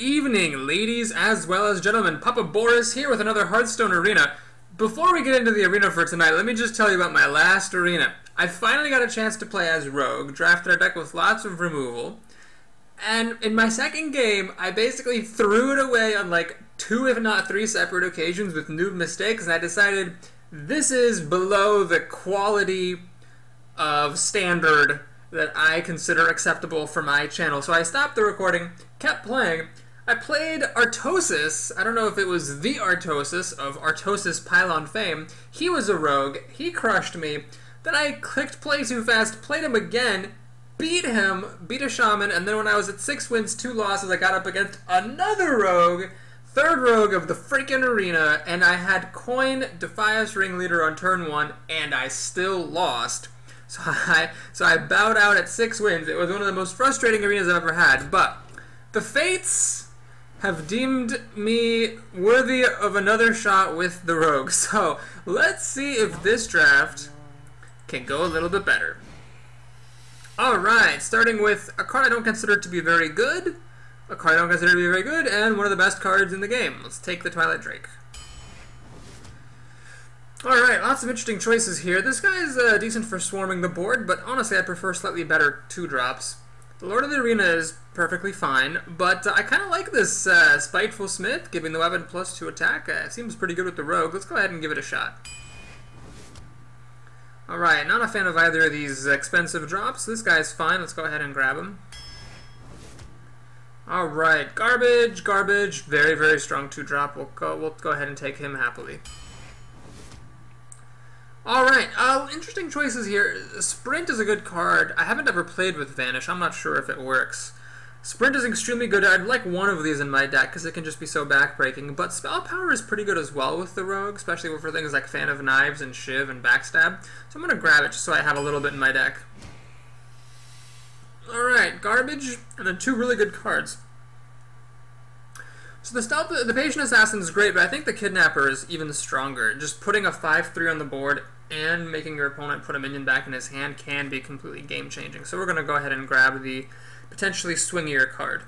evening, ladies as well as gentlemen. Papa Boris here with another Hearthstone arena. Before we get into the arena for tonight, let me just tell you about my last arena. I finally got a chance to play as Rogue, drafted a deck with lots of removal, and in my second game, I basically threw it away on like 2 if not 3 separate occasions with noob mistakes, and I decided this is below the quality of standard that I consider acceptable for my channel. So I stopped the recording, kept playing. I played Artosis. I don't know if it was the Artosis of Artosis Pylon fame. He was a rogue. He crushed me. Then I clicked play too fast, played him again, beat him, beat a shaman, and then when I was at 6 wins, 2 losses, I got up against another rogue, third rogue of the freaking arena, and I had coin Defias Ringleader on turn 1, and I still lost. So I bowed out at 6 wins. It was one of the most frustrating arenas I've ever had, but the fates have deemed me worthy of another shot with the rogue. So let's see if this draft can go a little bit better. Alright, starting with a card I don't consider to be very good, a card I don't consider to be very good, and one of the best cards in the game. Let's take the Twilight Drake. Alright, lots of interesting choices here. This guy's decent for swarming the board, but honestly I prefer slightly better 2-drops. The Lord of the Arena is perfectly fine, but I kind of like this Spiteful Smith, giving the weapon +2 attack. Seems pretty good with the rogue. Let's go ahead and give it a shot. Alright, not a fan of either of these expensive drops. This guy's fine. Let's go ahead and grab him. Alright, garbage, garbage. Very, very strong 2-drop. We'll go ahead and take him happily. Alright, interesting choices here. Sprint is a good card. I haven't ever played with Vanish. I'm not sure if it works. Sprint is extremely good. I'd like one of these in my deck because it can just be so backbreaking. But Spell Power is pretty good as well with the Rogue, especially for things like Fan of Knives and Shiv and Backstab. So I'm going to grab it just so I have a little bit in my deck. Alright, garbage, and then 2 really good cards. So the Patient Assassin is great, but I think the Kidnapper is even stronger. Just putting a 5/3 on the board and making your opponent put a minion back in his hand can be completely game-changing. So we're going to go ahead and grab the potentially swingier card.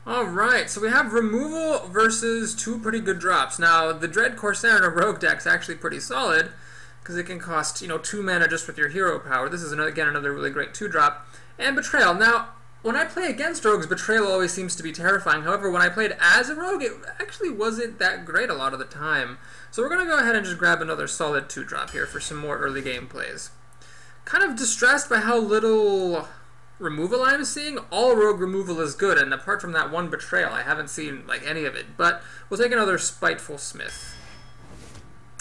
Alright, so we have removal versus 2 pretty good drops. Now, the Dread Corsair in a Rogue deck is actually pretty solid, because it can cost, 2 mana just with your hero power. This is, again, another really great 2-drop. And Betrayal. Now, when I play against rogues, Betrayal always seems to be terrifying. However, when I played as a rogue, it actually wasn't that great a lot of the time. So we're going to go ahead and just grab another solid 2-drop here for some more early game plays. Kind of distressed by how little removal I'm seeing. All rogue removal is good, and apart from that one Betrayal, I haven't seen any of it. But we'll take another Spiteful Smith.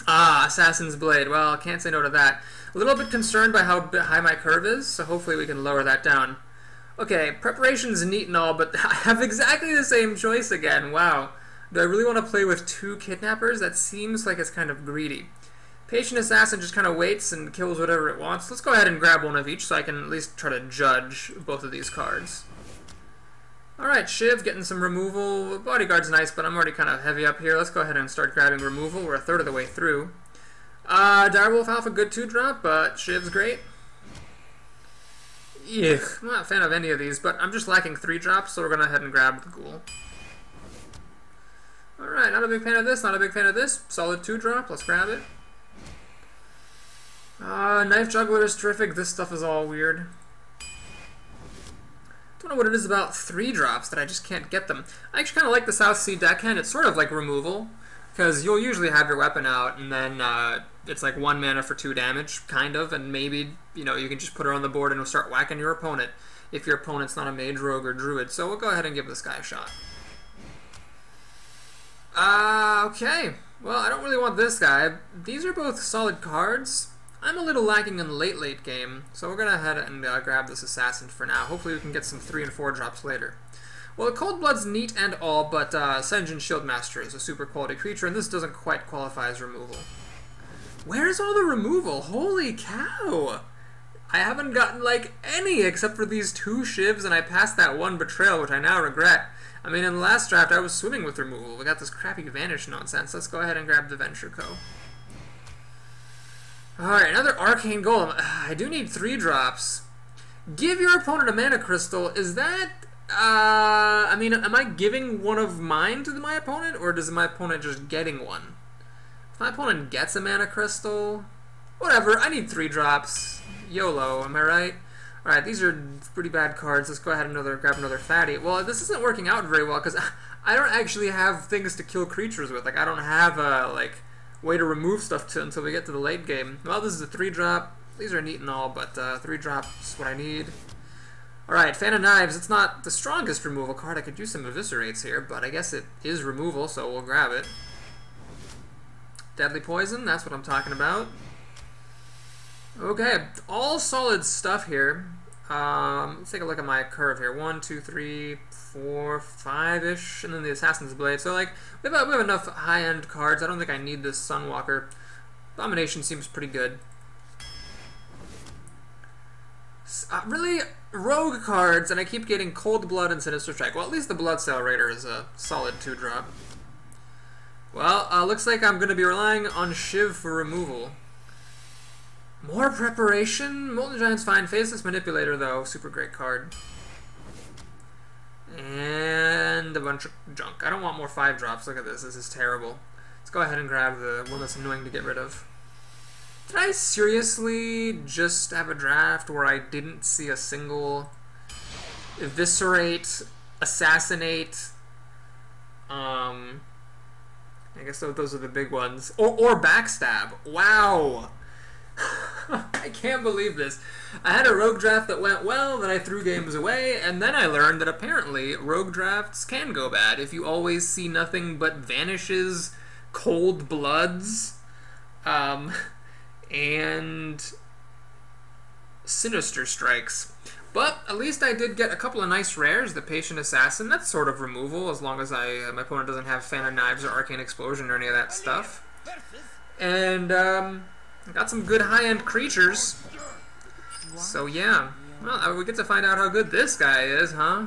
Ah, Assassin's Blade. Well, I can't say no to that. A little bit concerned by how high my curve is, so hopefully we can lower that down. Okay, preparation's neat and all, but I have exactly the same choice again. Wow. Do I really want to play with 2 Kidnappers? That seems like it's kind of greedy. Patient Assassin just kind of waits and kills whatever it wants. Let's go ahead and grab one of each so I can at least try to judge both of these cards. Alright, Shiv getting some removal. Bodyguard's nice, but I'm already kind of heavy up here. Let's go ahead and start grabbing removal. We're a third of the way through. Direwolf Alpha, good 2-drop, but Shiv's great. Yeah, I'm not a fan of any of these, but I'm just lacking 3-drops, so we're going to head and grab the Ghoul. Alright, not a big fan of this, not a big fan of this. Solid 2-drop, let's grab it. Knife Juggler is terrific. This stuff is all weird. Don't know what it is about 3-drops that I just can't get them. I actually kind of like the South Sea deckhand. It's sort of like removal, because you'll usually have your weapon out, and then it's like 1 mana for 2 damage, kind of, and maybe, you can just put her on the board and it'll start whacking your opponent if your opponent's not a mage, rogue, or druid. So we'll go ahead and give this guy a shot. Okay. Well, I don't really want this guy. These are both solid cards. I'm a little lacking in late game, so we're going to head and grab this Assassin for now. Hopefully we can get some 3 and 4 drops later. Well, Cold Blood's neat and all, but Sen'jin Shieldmaster is a super quality creature, and this doesn't quite qualify as removal. Where's all the removal? Holy cow! I haven't gotten, any except for these 2 Shivs, and I passed that 1 Betrayal, which I now regret. I mean, in the last draft, I was swimming with removal. We got this crappy Vanish nonsense. Let's go ahead and grab the Venture Co. Alright, another Arcane Golem. I do need 3 drops. Give your opponent a mana crystal. Is that I mean, am I giving one of mine to my opponent, or does my opponent just getting one? If my opponent gets a mana crystal, whatever, I need 3 drops. YOLO, am I right? Alright, these are pretty bad cards. Let's go ahead and grab another fatty. Well, this isn't working out very well, because I don't actually have things to kill creatures with. Like, I don't have a, way to remove stuff until we get to the late game. Well, this is a 3-drop. These are neat and all, but 3 drops is what I need. Alright, Fan of Knives. It's not the strongest removal card. I could use some Eviscerates here, but I guess it is removal, so we'll grab it. Deadly Poison, that's what I'm talking about. Okay, all solid stuff here. Let's take a look at my curve here. 1, 2, 3, 4, 5-ish, and then the Assassin's Blade. So, we have enough high-end cards. I don't think I need this Sunwalker. Domination seems pretty good. Really, rogue cards, and I keep getting Cold Blood and Sinister Strike. Well, at least the Bloodsail Raider is a solid 2-drop. Well, looks like I'm going to be relying on Shiv for removal. More preparation? Molten Giant's fine. Faceless Manipulator, though. Super great card. And a bunch of junk. I don't want more 5-drops. Look at this. This is terrible. Let's go ahead and grab the one that's annoying to get rid of. Did I seriously just have a draft where I didn't see a single Eviscerate, Assassinate, I guess those are the big ones. Or Backstab. Wow! I can't believe this. I had a rogue draft that went well, then I threw games away, and then I learned that apparently rogue drafts can go bad if you always see nothing but Vanishes, Cold Bloods, and Sinister Strikes. But at least I did get a couple of nice rares. The Patient Assassin, that's sort of removal as long as my opponent doesn't have Fan of Knives or Arcane Explosion or any of that stuff. And got some good high-end creatures. So yeah, well, we get to find out how good this guy is, huh?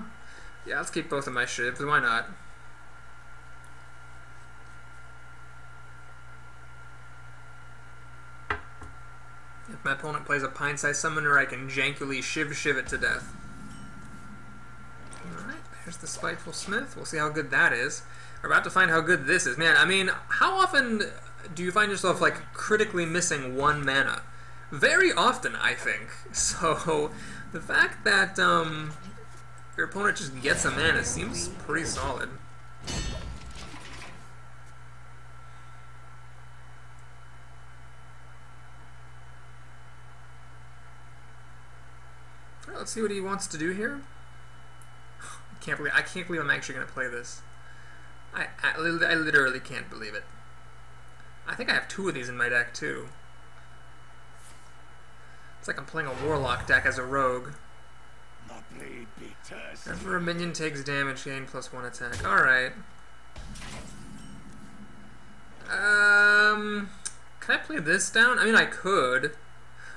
Yeah, let's keep both of my shivs. Why not? If my opponent plays a Pine-Sized Summoner, I can jankily shiv it to death. Alright, there's the Spiteful Smith. We'll see how good that is. We're about to find how good this is. Man, I mean, how often do you find yourself, critically missing 1 mana? Very often, I think. So, the fact that your opponent just gets a mana seems pretty solid. Alright, let's see what he wants to do here. I can't believe I'm actually going to play this. I literally can't believe it. I think I have 2 of these in my deck, too. It's like I'm playing a Warlock deck as a rogue. Whenever a minion takes damage, gain +1 attack. Alright. Can I play this down? I mean, I could.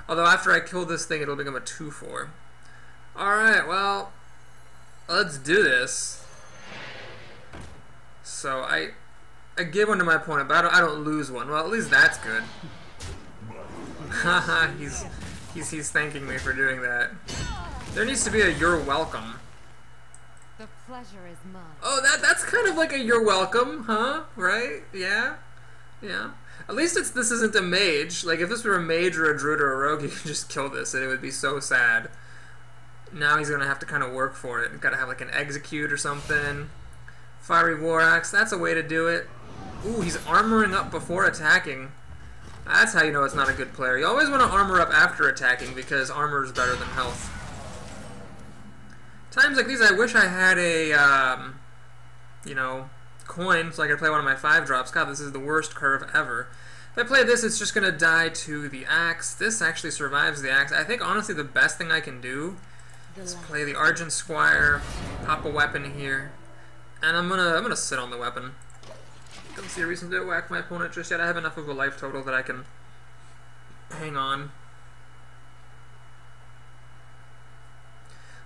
Although after I kill this thing, it'll become a 2/4. Alright, well, let's do this. So, I give one to my opponent, but I don't lose one. Well, at least that's good. Haha, he's thanking me for doing that. There needs to be a "you're welcome." The pleasure is mine. Oh, that's kind of like a "you're welcome," huh? Right? Yeah? Yeah. At least this isn't a mage. Like, if this were a mage or a druid or a rogue, you could just kill this, and it would be so sad. Now he's gonna have to kind of work for it. Gotta have, an execute or something. Fiery War Axe, that's a way to do it. Ooh, he's armoring up before attacking. That's how you know it's not a good player. You always want to armor up after attacking because armor is better than health. Times like these, I wish I had a, coin so I could play one of my 5-drops. God, this is the worst curve ever. If I play this, it's just going to die to the axe. This actually survives the axe. I think, honestly, the best thing I can do is play the Argent Squire, pop a weapon here, and I'm gonna sit on the weapon. Don't see a reason to whack my opponent just yet. I have enough of a life total that I can hang on.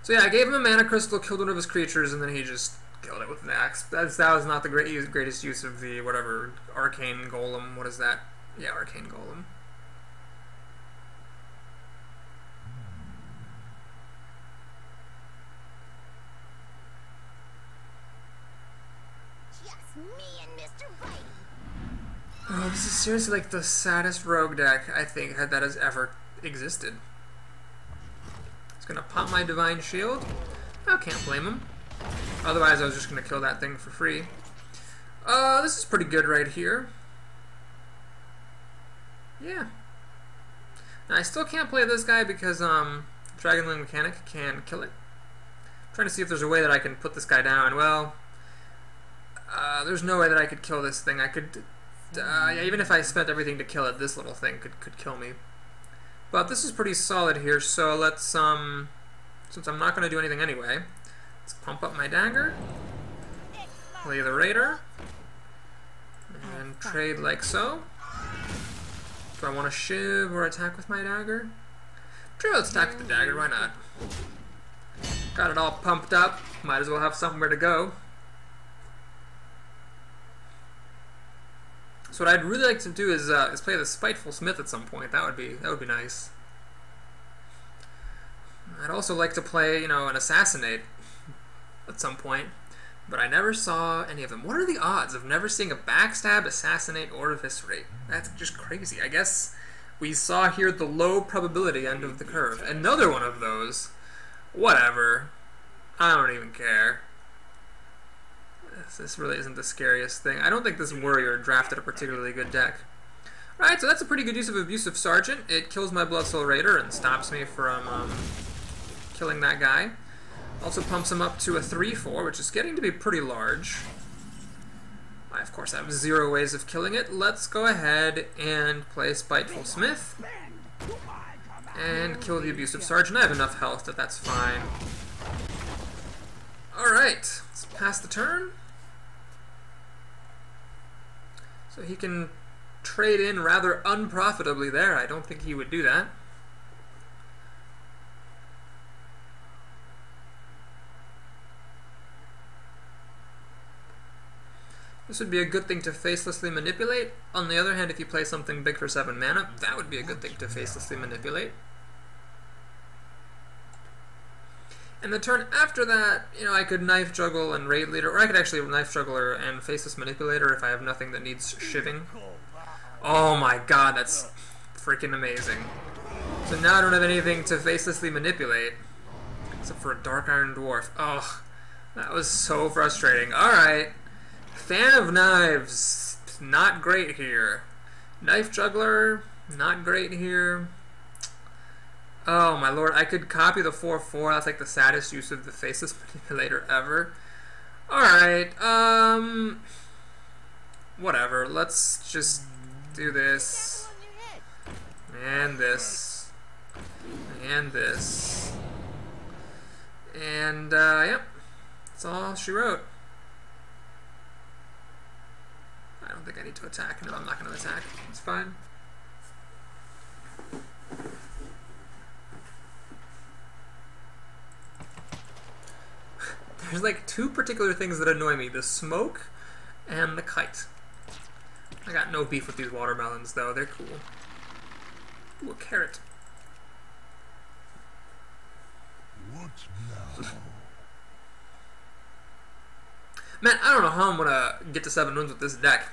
So yeah, I gave him a mana crystal, killed one of his creatures, and then he just killed it with an axe. That was not the greatest use of the, whatever, Arcane Golem. What is that? Yeah, Arcane Golem. Just me and Mr. Bite. Oh, this is seriously like the saddest rogue deck I think that has ever existed. It's gonna pop my Divine Shield. I can't blame him. Otherwise, I was just gonna kill that thing for free. This is pretty good right here. Yeah. Now, I still can't play this guy because Dragonling Mechanic can kill it. I'm trying to see if there's a way that I can put this guy down. Well, there's no way that I could kill this thing. I could, yeah, even if I spent everything to kill it, this little thing could kill me. But this is pretty solid here, so let's, since I'm not going to do anything anyway, let's pump up my dagger, play the Raider, and trade like so. Do I want to shiv or attack with my dagger? Sure, let's attack with the dagger, why not? Got it all pumped up, might as well have somewhere to go. So what I'd really like to do is play the Spiteful Smith at some point. That would be nice. I'd also like to play, you know, an Assassinate at some point, but I never saw any of them. What are the odds of never seeing a Backstab, Assassinate, or Eviscerate? That's just crazy. I guess we saw here the low probability end of the curve. Another one of those. Whatever. I don't even care. This really isn't the scariest thing. I don't think this warrior drafted a particularly good deck. Right, so that's a pretty good use of Abusive Sergeant. It kills my Blood Soul Raider and stops me from killing that guy. Also pumps him up to a 3/4, which is getting to be pretty large. I, of course, have 0 ways of killing it. Let's go ahead and play Spiteful Smith and kill the Abusive Sergeant. I have enough health that that's fine. Alright, let's pass the turn. So he can trade in rather unprofitably there. I don't think he would do that. This would be a good thing to facelessly manipulate. On the other hand, if you play something big for 7 mana, that would be a good thing to facelessly manipulate. And the turn after that, you know, I could Knife Juggle and Raid Leader, or I could actually Knife Juggler and Faceless Manipulator if I have nothing that needs shivving. Oh my god, that's freaking amazing. So now I don't have anything to facelessly manipulate, except for a Dark Iron Dwarf. Oh, that was so frustrating. Alright. Fan of Knives, not great here. Knife Juggler, not great here. Oh my lord, I could copy the 4/4. That's like the saddest use of the Faceless Manipulator ever. Alright, whatever. Let's just do this. And this. And this. And, yep. That's all she wrote. I don't think I need to attack. No, I'm not going to attack. It's fine. There's like 2 particular things that annoy me. The smoke and the kite. I got no beef with these watermelons, though. They're cool. Ooh, a carrot. What now? Man, I don't know how I'm gonna get to 7 wins with this deck.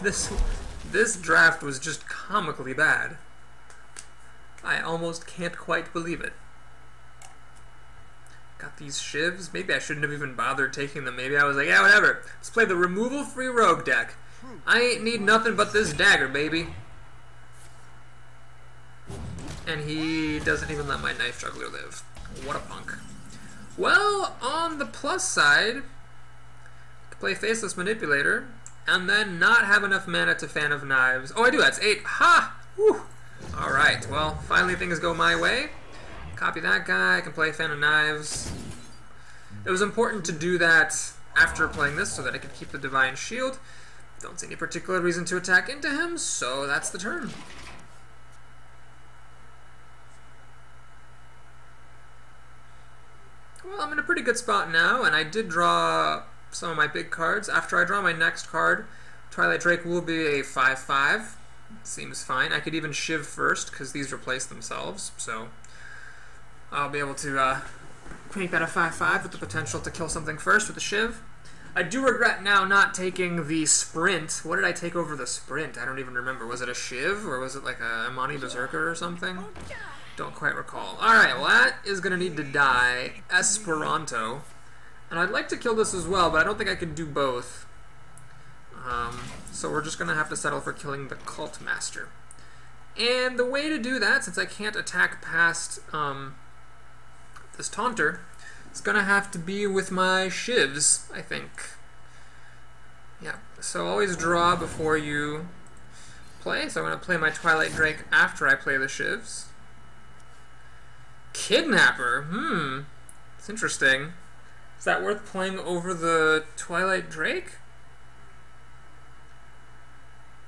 This draft was just comically bad. I almost can't quite believe it. Got these shivs. Maybe I shouldn't have even bothered taking them. Maybe I was like, yeah, whatever. Let's play the removal-free rogue deck. I ain't need nothing but this dagger, baby. And he doesn't even let my Knife Juggler live. What a punk. Well, on the plus side, I could play Faceless Manipulator, and then not have enough mana to Fan of Knives. Oh, I do. That's 8. Ha! Whew. Alright, well, finally things go my way. Copy that guy. I can play Fan of Knives. It was important to do that after playing this so that I could keep the Divine Shield. Don't see any particular reason to attack into him, so that's the turn. Well, I'm in a pretty good spot now, and I did draw some of my big cards. After I draw my next card, Twilight Drake will be a 5/5. Seems fine. I could even shiv first, because these replace themselves, so I'll be able to make that a 5/5 with the potential to kill something first with the shiv. I do regret now not taking the sprint. What did I take over the sprint? I don't even remember. Was it a Shiv, or was it like a Amani Berserker or something? Don't quite recall. Alright, well that is going to need to die. Esperanto. And I'd like to kill this as well, but I don't think I can do both. So we're just going to have to settle for killing the Cult Master. And the way to do that, since I can't attack past this Taunter, it's going to have to be with my Shivs, I think. Yeah, so always draw before you play. So I'm going to play my Twilight Drake after I play the Shivs. Kidnapper, it's interesting. Is that worth playing over the Twilight Drake?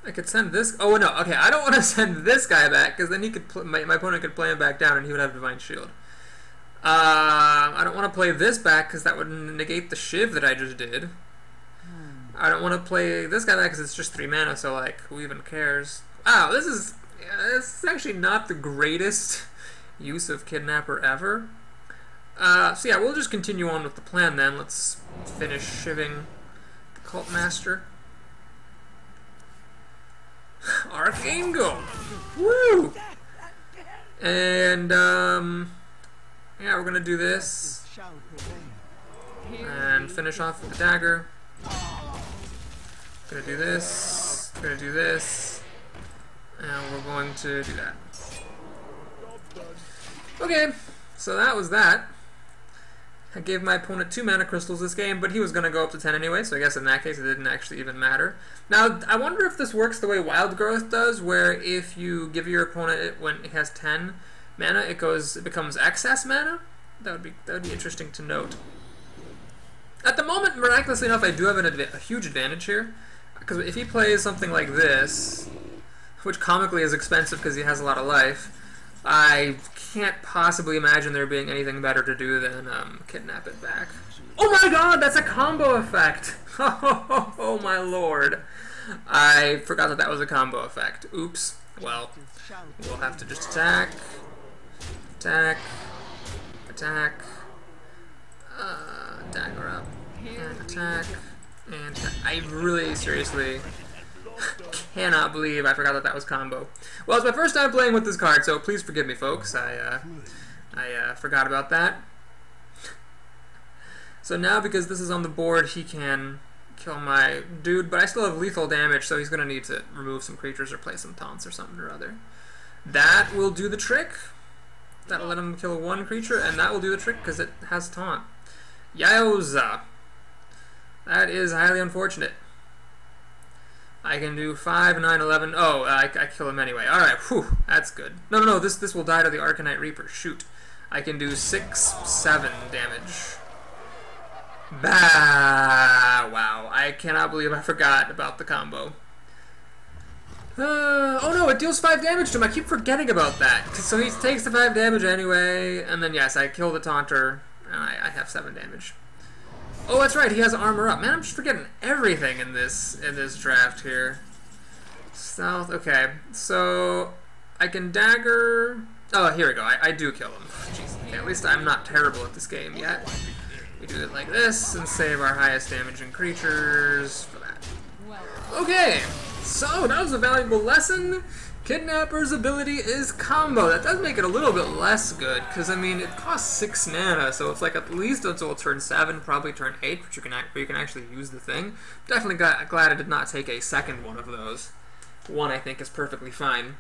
I could send this. Oh no, okay. I don't want to send this guy back because then he could. My opponent could play him back down, and he would have Divine Shield. I don't want to play this back because that would negate the Shiv that I just did. I don't want to play this guy back because it's just 3 mana. So like, who even cares? Wow, this is actually not the greatest use of Kidnapper ever. So yeah, we'll just continue on with the plan then. Let's finish shivving the Cult Master. Archangel! Woo! And, yeah, we're gonna do this. And finish off with the dagger. Gonna do this. Gonna do this. And we're going to do that. Okay, so that was that. I gave my opponent 2 mana crystals this game, but he was going to go up to 10 anyway, so I guess in that case it didn't actually even matter. Now, I wonder if this works the way Wild Growth does, where if you give your opponent it when it has 10 mana, it becomes excess mana. That would be interesting to note. At the moment, miraculously enough, I do have a huge advantage here, because if he plays something like this, which comically is expensive because he has a lot of life, I can't possibly imagine there being anything better to do than kidnap it back. Oh my god, that's a combo effect! Oh my lord. I forgot that that was a combo effect. Oops. Well, we'll have to just attack, attack, attack, dagger up, and attack, and attack. I really, seriously cannot believe I forgot that that was combo. Well, it's my first time playing with this card, so please forgive me, folks. I forgot about that. So now, because this is on the board, he can kill my dude, but I still have lethal damage, so he's going to need to remove some creatures or play some taunts or something or other. That will do the trick. That'll let him kill 1 creature, and that will do the trick because it has taunt. Yowza. That is highly unfortunate. I can do 5, 9, 11. Oh, I kill him anyway. Alright, whew, that's good. No, this will die to the Arcanite Reaper. Shoot. I can do 6, 7 damage. Bah! Wow, I cannot believe I forgot about the combo. Oh no, it deals 5 damage to him. I keep forgetting about that. So he takes the 5 damage anyway, and then yes, I kill the Taunter, and I have 7 damage. Oh, that's right, he has armor up. Man, I'm just forgetting everything in this draft here. South, okay. So, I can dagger... Oh, here we go. I do kill him. Jeez. Okay, at least I'm not terrible at this game yet. We do it like this, and save our highest damaging creatures for that. Okay, so that was a valuable lesson. Kidnapper's ability is combo. That does make it a little bit less good, because I mean it costs 6 mana, so it's like at least until turn 7, probably turn 8, which you can actually use the thing. Definitely glad I did not take a second one of those. One I think is perfectly fine.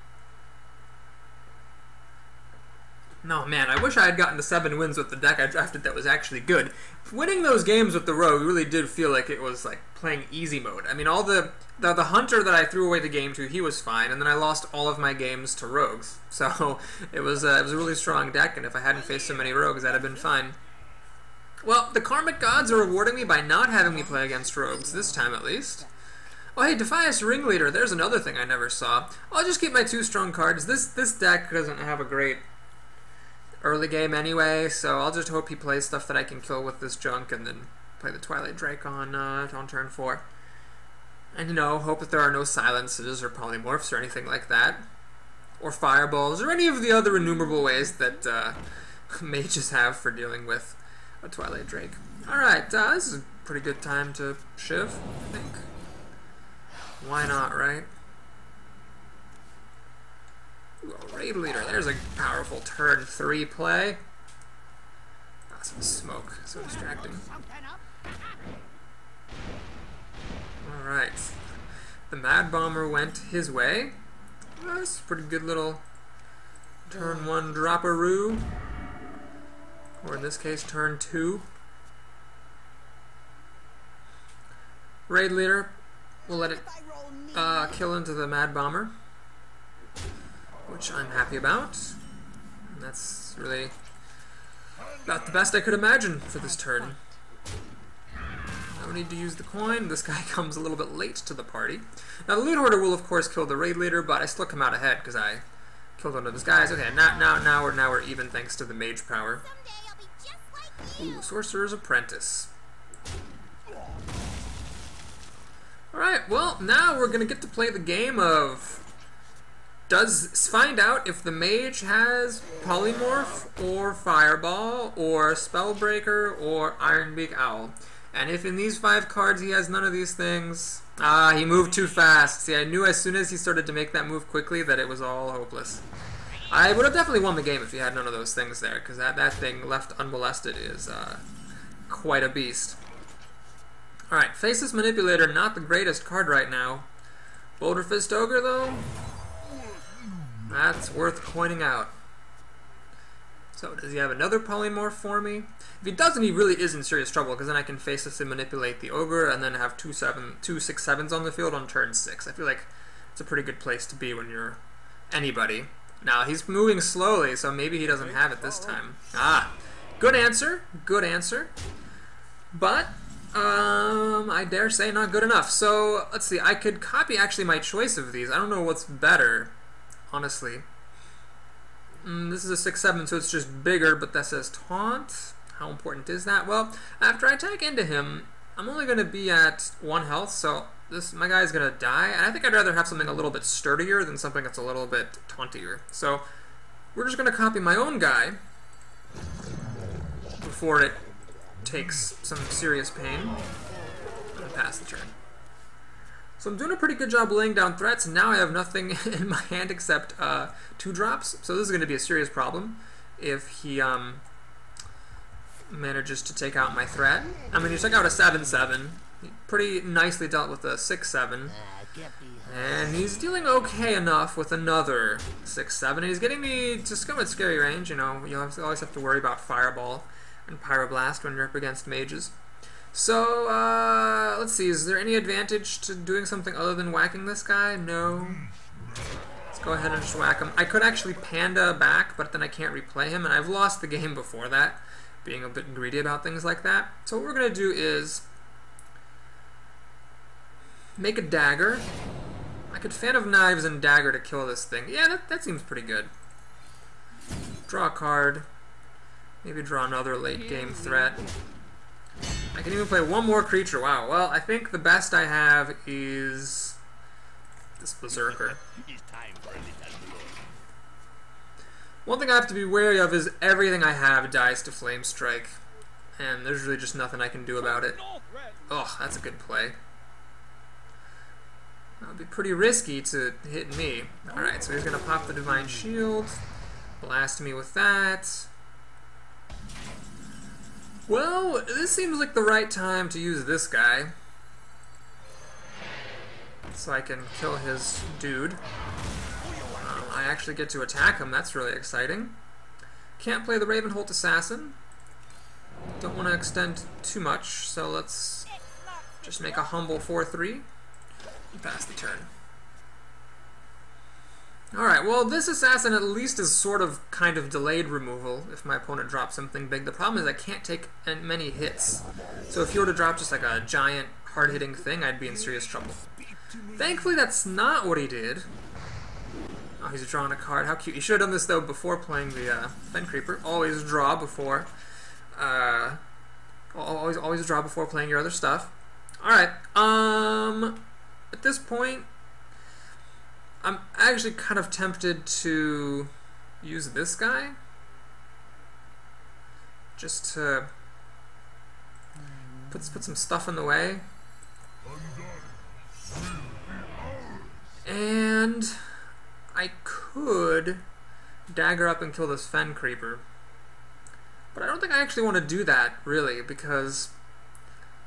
No, man, I wish I had gotten the 7 wins with the deck I drafted that was actually good. Winning those games with the Rogue really did feel like it was like playing easy mode. I mean, all the Hunter that I threw away the game to, he was fine, and then I lost all of my games to Rogues. So it was a really strong deck, and if I hadn't faced so many Rogues, that'd have been fine. Well, the Karmic Gods are rewarding me by not having me play against Rogues, this time at least. Oh, hey, Defias Ringleader, there's another thing I never saw. I'll just keep my 2 strong cards. This deck doesn't have a great early game anyway, so I'll just hope he plays stuff that I can kill with this junk and then play the Twilight Drake on turn 4. And, you know, hope that there are no silences or polymorphs or anything like that. Or fireballs, or any of the other innumerable ways that mages have for dealing with a Twilight Drake. Alright, this is pretty good time to shiv, I think. Why not, right? Ooh, a raid leader. There's a powerful turn 3 play. Ah, some smoke. So distracting. Alright. The Mad Bomber went his way. That's a pretty good little turn 1 dropperoo. Or in this case, turn 2. Raid leader. We'll let it kill into the Mad Bomber, which I'm happy about. And that's really about the best I could imagine for this turn. No need to use the coin. This guy comes a little bit late to the party. Now the Loot Hoarder will of course kill the Raid Leader, but I still come out ahead because I killed one of his guys. Okay, now we're even thanks to the Mage power. Ooh, Sorcerer's Apprentice. Alright, well, now we're going to get to play the game of find out if the Mage has Polymorph, or Fireball, or Spellbreaker, or Ironbeak Owl. And if in these 5 cards he has none of these things... Ah, he moved too fast. See, I knew as soon as he started to make that move quickly that it was all hopeless. I would have definitely won the game if he had none of those things there, because that thing left unmolested is quite a beast. Alright, Faceless Manipulator, not the greatest card right now. Boulder Fist Ogre, though? That's worth pointing out. So, does he have another Polymorph for me? If he doesn't, he really is in serious trouble, because then I can facelessly manipulate the Ogre and then have two 6/7s on the field on turn 6. I feel like it's a pretty good place to be when you're anybody. Now, he's moving slowly, so maybe he doesn't have it this time. Ah, good answer, good answer. But... I dare say not good enough. So, let's see, I could copy actually my choice of these. I don't know what's better, honestly. This is a 6/7, so it's just bigger, but that says Taunt. How important is that? Well, after I attack into him, I'm only going to be at 1 health, so my guy's going to die. And I think I'd rather have something a little bit sturdier than something that's a little bit tauntier. So, we're just going to copy my own guy before it takes some serious pain and pass the turn. So I'm doing a pretty good job laying down threats, and now I have nothing in my hand except 2 drops, so this is going to be a serious problem if he manages to take out my threat. I mean, he took out a 7/7, he pretty nicely dealt with a 6/7, and he's dealing okay enough with another 6/7, and he's getting me to somewhat scary range. You know, you always have to worry about Fireball and Pyroblast when you're up against mages. So, let's see, is there any advantage to doing something other than whacking this guy? No. Let's go ahead and just whack him. I could actually Panda back, but then I can't replay him, and I've lost the game before that, being a bit greedy about things like that. So what we're going to do is make a dagger. I could Fan of Knives and dagger to kill this thing. Yeah, that seems pretty good. Draw a card. Maybe draw another late game threat. I can even play 1 more creature. Wow. Well, I think the best I have is this Berserker. One thing I have to be wary of is everything I have dies to Flame Strike, and there's really just nothing I can do about it. Oh, that's a good play. That would be pretty risky to hit me. Alright, so he's going to pop the Divine Shield, blast me with that. Well, this seems like the right time to use this guy, so I can kill his dude. I actually get to attack him, that's really exciting. Can't play the Ravenholt Assassin. Don't want to extend too much, so let's just make a humble 4/3 and pass the turn. Alright, well, this assassin at least is sort of kind of delayed removal if my opponent drops something big. The problem is I can't take many hits. So if you were to drop just like a giant, hard-hitting thing, I'd be in serious trouble. Thankfully, that's not what he did. Oh, he's drawing a card. How cute. You should have done this, though, before playing the Fen Creeper. Always draw before... always draw before playing your other stuff. Alright, at this point... I'm actually kind of tempted to use this guy just to put some stuff in the way. And I could dagger up and kill this Fen Creeper. But I don't think I actually want to do that, really, because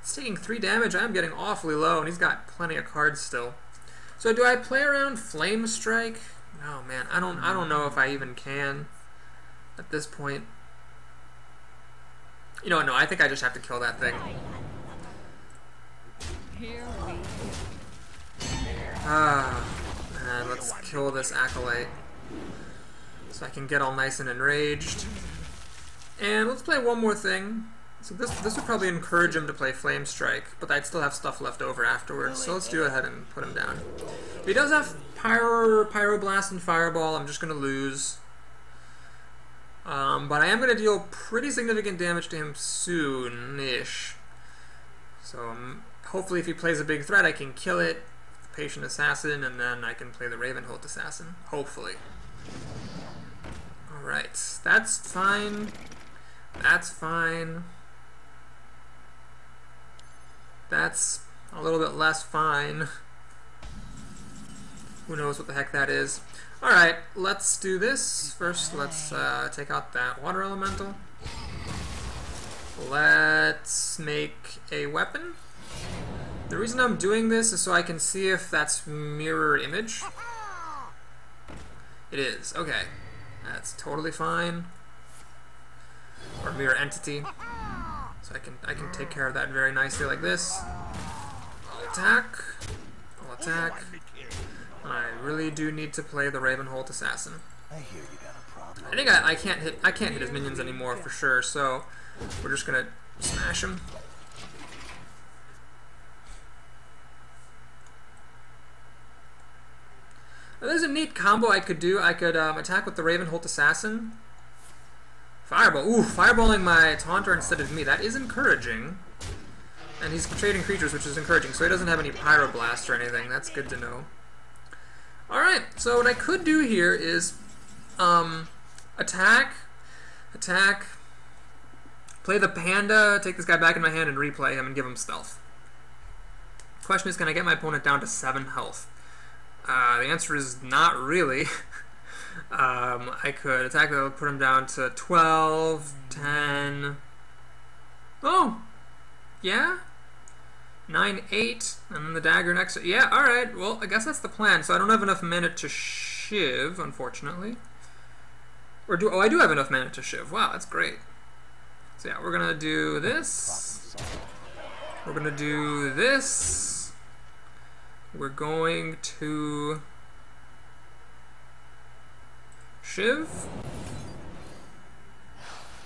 it's taking 3 damage. I am getting awfully low, and he's got plenty of cards still. So do I play around Flame Strike? Oh man, I don't know if I even can at this point. You know what, no, I think I just have to kill that thing. And let's kill this Acolyte so I can get all nice and enraged. And let's play one more thing. So this would probably encourage him to play Flame Strike, but I'd still have stuff left over afterwards, so let's go ahead and put him down. If he does have Pyroblast and Fireball, I'm just going to lose. But I am going to deal pretty significant damage to him soon-ish. So hopefully if he plays a big threat, I can kill it, Patient Assassin, and then I can play the Ravenholt Assassin. Hopefully. Alright, that's fine. That's fine. That's a little bit less fine. Who knows what the heck that is. Alright, let's do this. First, let's take out that Water Elemental. Let's make a weapon. The reason I'm doing this is so I can see if that's Mirror Image. It is. Okay. That's totally fine. Or Mirror Entity. So I can take care of that very nicely like this. I'll attack. I'll attack. I really do need to play the Ravenholt Assassin. I think I can't hit his minions anymore for sure, so we're just gonna smash him. Now, there's a neat combo I could do. I could attack with the Ravenholt Assassin. Fireball. Ooh, fireballing my Taunter instead of me. That is encouraging. And he's trading creatures, which is encouraging. So he doesn't have any Pyroblast or anything. That's good to know. Alright, so what I could do here is attack, play the Panda, take this guy back in my hand and replay him and give him stealth. Question is, can I get my opponent down to 7 health? The answer is not really. I could attack, that would put him down to 12, 10. Oh! Yeah? 9, 8, and then the dagger next. Yeah, alright, well, I guess that's the plan. So I don't have enough mana to Shiv, unfortunately. Or do, oh, I do have enough mana to Shiv. Wow, that's great. So yeah, we're gonna do this. We're gonna do this. We're going to Shiv.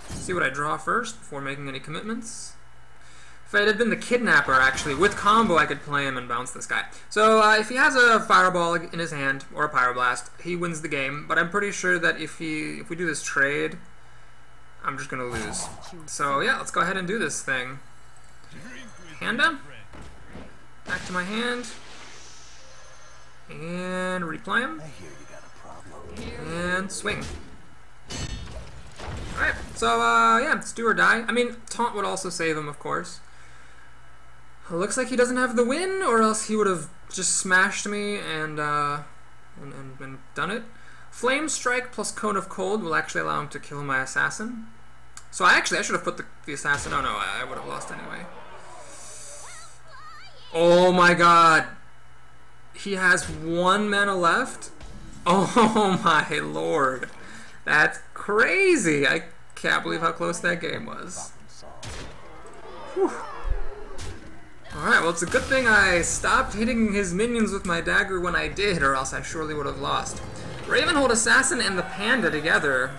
See what I draw first before making any commitments. If it had been the Kidnapper, actually, with combo, I could play him and bounce this guy. So if he has a Fireball in his hand, or a Pyroblast, he wins the game. But I'm pretty sure that if we do this trade, I'm just going to lose. So yeah, let's go ahead and do this thing. Panda. Back to my hand. And replay him. And swing. Alright, so yeah, it's do or die. I mean, Taunt would also save him, of course. It looks like he doesn't have the win, or else he would have just smashed me and done it. Flame Strike plus Cone of Cold will actually allow him to kill my assassin. So I should have put the assassin. Oh no, I would have lost anyway. Oh my god. He has 1 mana left? Oh my lord. That's crazy. I can't believe how close that game was. Whew. Alright, well, it's a good thing I stopped hitting his minions with my dagger when I did, or else I surely would have lost. Ravenholt Assassin and the Panda together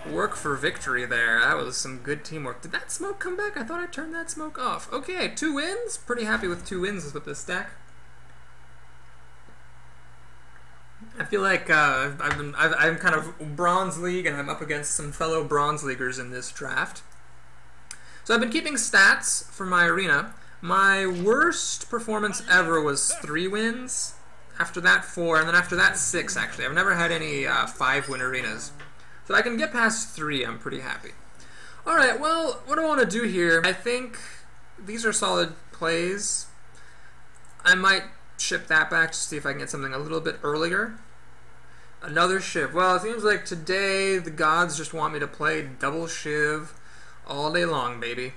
work for victory there. That was some good teamwork. Did that smoke come back? I thought I turned that smoke off. Okay, 2 wins. Pretty happy with 2 wins with this deck. I feel like I'm kind of Bronze League, and I'm up against some fellow Bronze Leaguers in this draft. So I've been keeping stats for my arena. My worst performance ever was 3 wins. After that, 4, and then after that, 6, actually. I've never had any 5-win arenas. So I can get past 3, I'm pretty happy. Alright, well, what do I want to do here? I think these are solid plays. I might ship that back to see if I can get something a little bit earlier. Another Shiv. Well, it seems like today the gods just want me to play double Shiv all day long, baby.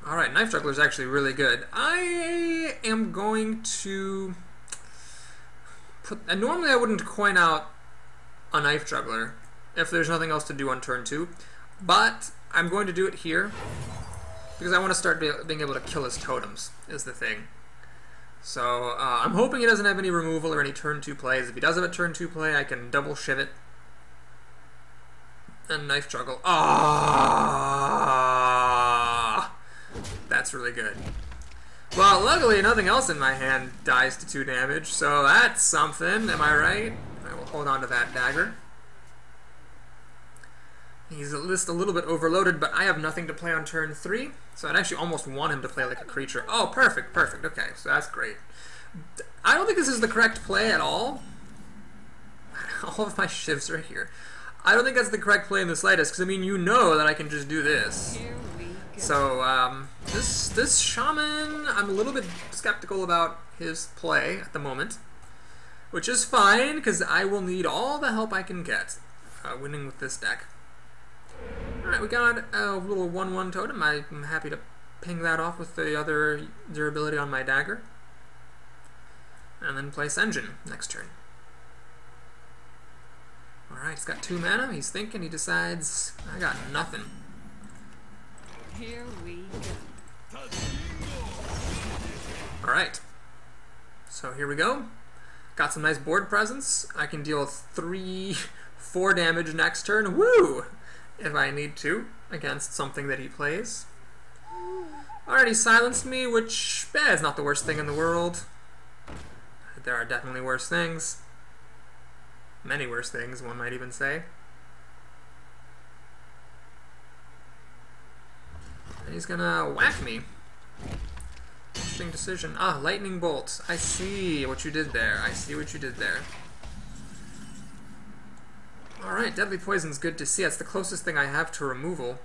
Alright, Knife Juggler is actually really good. I am going to put... normally I wouldn't coin out a Knife Juggler if there's nothing else to do on turn 2, but I'm going to do it here because I want to start being able to kill his totems, is the thing. So, I'm hoping he doesn't have any removal or any turn 2 plays. If he does have a turn 2 play, I can double Shiv it and Knife Juggle. Ah, that's really good. Well, luckily nothing else in my hand dies to 2 damage, so that's something, am I right? I will hold on to that dagger. He's at least a little bit overloaded, but I have nothing to play on turn 3, so I'd actually almost want him to play like a creature. Oh, perfect, perfect, okay, so that's great. I don't think this is the correct play at all. All of my shivs are here. I don't think that's the correct play in the slightest, because I mean, you know that I can just do this. So, this Shaman, I'm a little bit skeptical about his play at the moment, which is fine, because I will need all the help I can get winning with this deck. Alright, we got a little 1/1 totem. I'm happy to ping that off with the other durability on my dagger. And then play Senjin next turn. Alright, he's got 2 mana. He's thinking, he decides, I got nothing. Here we go. Alright. So here we go. Got some nice board presence. I can deal 3-4 damage next turn. Woo! If I need to, against something that he plays. Alright, he silenced me, which is not the worst thing in the world. There are definitely worse things. Many worse things, one might even say. And he's gonna whack me. Interesting decision. Ah, lightning bolt. I see what you did there. I see what you did there. Alright, Deadly Poison's good to see. That's the closest thing I have to removal.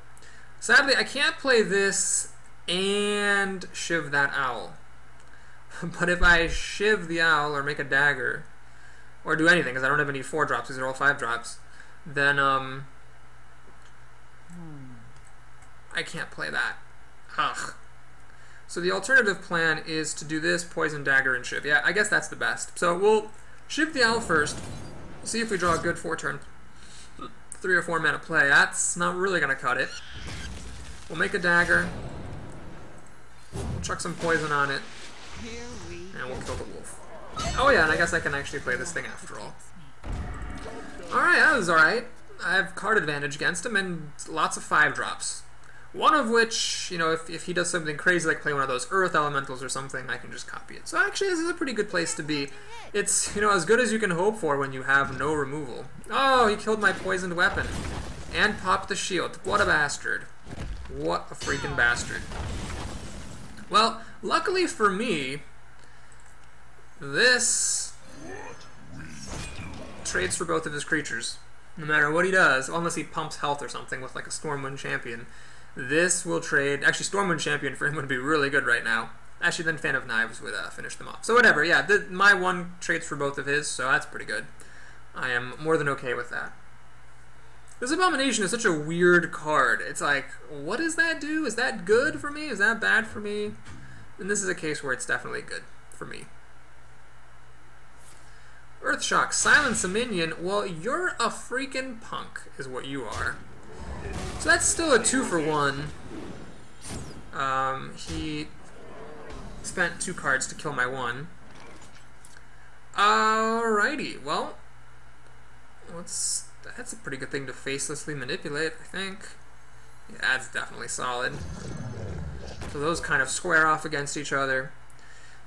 Sadly, I can't play this and Shiv that owl. But if I Shiv the owl or make a dagger, or do anything, because I don't have any 4-drops, these are all 5-drops, then, I can't play that. Ugh. So the alternative plan is to do this, Poison, Dagger, and Shiv. Yeah, I guess that's the best. So we'll Shiv the owl first, see if we draw a good 4-turn 3 or 4 mana play. That's not really going to cut it. We'll make a dagger. We'll chuck some poison on it. And we'll kill the wolf. Oh yeah, and I guess I can actually play this thing after all. Alright, that was alright. I have card advantage against him and lots of 5-drops. One of which, you know, if he does something crazy like play one of those earth elementals or something, I can just copy it. So actually this is a pretty good place to be. It's, you know, as good as you can hope for when you have no removal. Oh, he killed my poisoned weapon. And popped the shield. What a bastard. What a freaking bastard. Well, luckily for me, this trades for both of his creatures. No matter what he does, unless he pumps health or something with like a Stormwind Champion, this will trade. Actually, Stormwind Champion for him would be really good right now. Actually, then Fan of Knives would finish them off. So whatever, yeah, my one trades for both of his, so that's pretty good. I am more than okay with that. This Abomination is such a weird card. It's like, what does that do? Is that good for me? Is that bad for me? And this is a case where it's definitely good for me. Earthshock, silence a minion. Well, you're a freaking punk, is what you are. So that's still a 2-for-1. He spent 2 cards to kill my 1. Alrighty, well, that's a pretty good thing to facelessly manipulate, I think. Yeah, that's definitely solid. So those kind of square off against each other.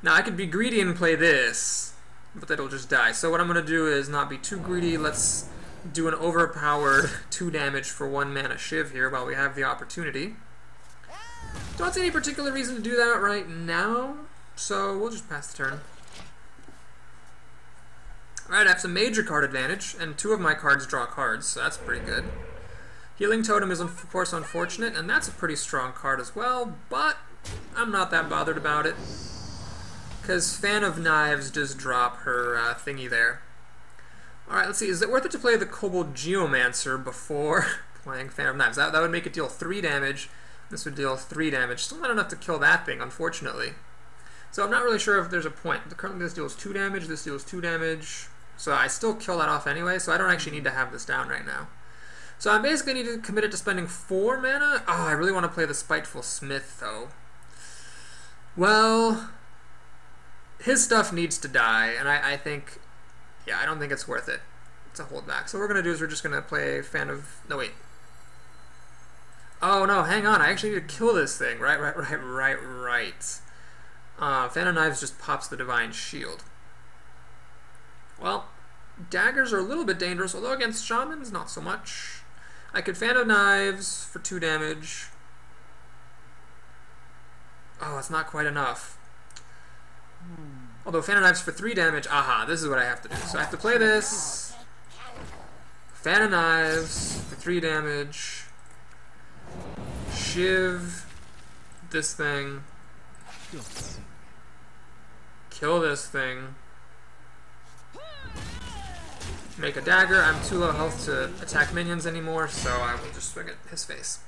Now I could be greedy and play this, but that'll just die. So what I'm going to do is not be too greedy. Let's do an overpowered 2 damage for 1 mana Shiv here while we have the opportunity. Don't see any particular reason to do that right now, so we'll just pass the turn. Alright, I have some major card advantage, and 2 of my cards draw cards, so that's pretty good. Healing Totem is of course unfortunate, and that's a pretty strong card as well, but I'm not that bothered about it. Because Fan of Knives does drop her thingy there. Alright, let's see. Is it worth it to play the Kobold Geomancer before playing Fan of Knives? That would make it deal 3 damage. This would deal 3 damage. Still not enough to kill that thing, unfortunately. So I'm not really sure if there's a point. Currently this deals 2 damage, this deals 2 damage. So I still kill that off anyway, so I don't actually need to have this down right now. So I basically need to commit it to spending 4 mana. Oh, I really want to play the Spiteful Smith, though. Well, his stuff needs to die, and I think, yeah, I don't think it's worth it to hold back. So what we're going to do is we're just going to play Fan of, no wait. Oh no, hang on, I actually need to kill this thing. Right. Fan of Knives just pops the Divine Shield. Well, daggers are a little bit dangerous, although against shamans, not so much. I could Fan of Knives for 2 damage. Oh, it's not quite enough. Although Fan of Knives for 3 damage, aha, this is what I have to do. So I have to play this. Fan of Knives for 3 damage. Shiv this thing. Kill this thing. Make a dagger. I'm too low health to attack minions anymore, so I will just swing at his face.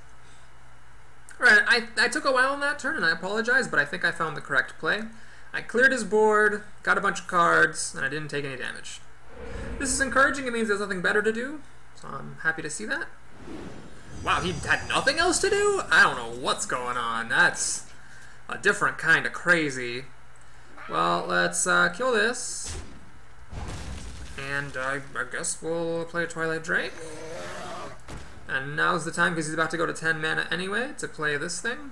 Alright, I took a while on that turn, and I apologize, but I think I found the correct play. I cleared his board, got a bunch of cards, and I didn't take any damage. This is encouraging. It means there's nothing better to do, so I'm happy to see that. Wow, he had nothing else to do? I don't know what's going on. That's a different kind of crazy. Well, let's kill this. And I guess we'll play Twilight Drake. And now's the time, because he's about to go to 10 mana anyway, to play this thing.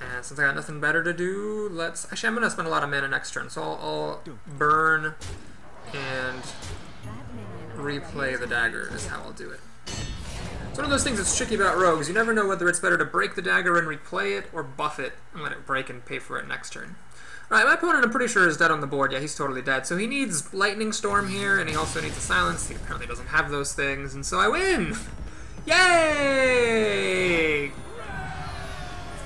And since I got nothing better to do, let's... Actually, I'm going to spend a lot of mana next turn, so I'll burn and replay the dagger is how I'll do it. It's one of those things that's tricky about rogues. You never know whether it's better to break the dagger and replay it, or buff it and let it break and pay for it next turn. Alright, my opponent I'm pretty sure is dead on the board. Yeah, he's totally dead. So he needs Lightning Storm here, and he also needs a Silence. He apparently doesn't have those things, and so I win! Yay!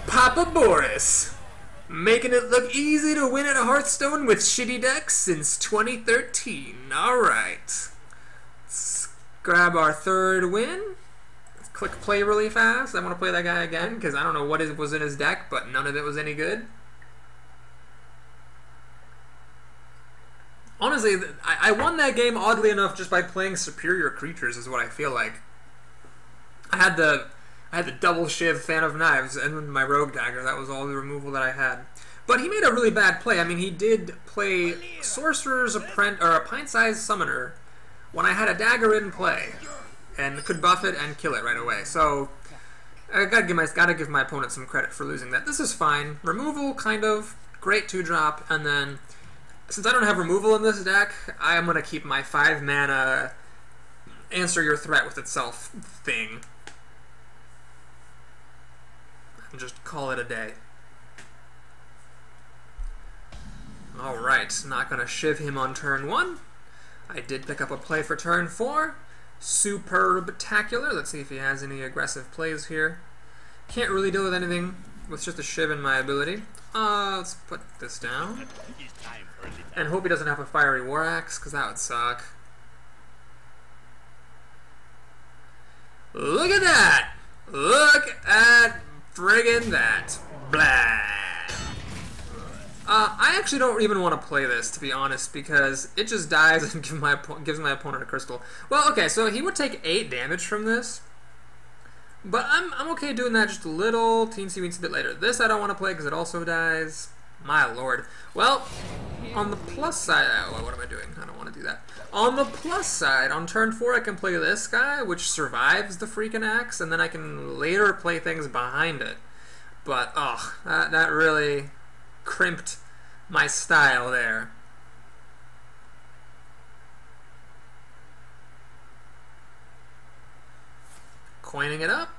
Papa Boris! Making it look easy to win at Hearthstone with shitty decks since 2013. Alright. Let's grab our 3rd win. Let's click play really fast. I want to play that guy again, because I don't know what was in his deck, but none of it was any good. Honestly, I won that game, oddly enough, just by playing superior creatures, is what I feel like. I had the double Shiv Fan of Knives and my Rogue Dagger. That was all the removal that I had. But he made a really bad play. I mean, he did play Sorcerer's Apprentice, or a Pint-Sized Summoner, when I had a dagger in play, and could buff it and kill it right away. So, I gotta give my opponent some credit for losing that. This is fine. Removal, kind of. Great 2-drop, and then... Since I don't have removal in this deck, I am going to keep my 5 mana answer your threat with itself thing. And just call it a day. Alright, not going to Shiv him on turn 1. I did pick up a play for turn 4. Superb-tacular. Let's see if he has any aggressive plays here. Can't really deal with anything with just a Shiv in my ability. Let's put this down. And hope he doesn't have a Fiery War Axe, because that would suck. Look at that! Look at friggin' that. Blah! I actually don't even want to play this, to be honest, because it just dies and gives my opponent a crystal. Well, okay, so he would take 8 damage from this. But I'm okay doing that just a little teensy-weensy bit later. This I don't want to play because it also dies. My lord. Well, on the plus side... Oh, what am I doing? I don't want to do that. On the plus side, on turn 4 I can play this guy, which survives the freaking axe, and then I can later play things behind it. But, oh, that really crimped my style there. Coining it up.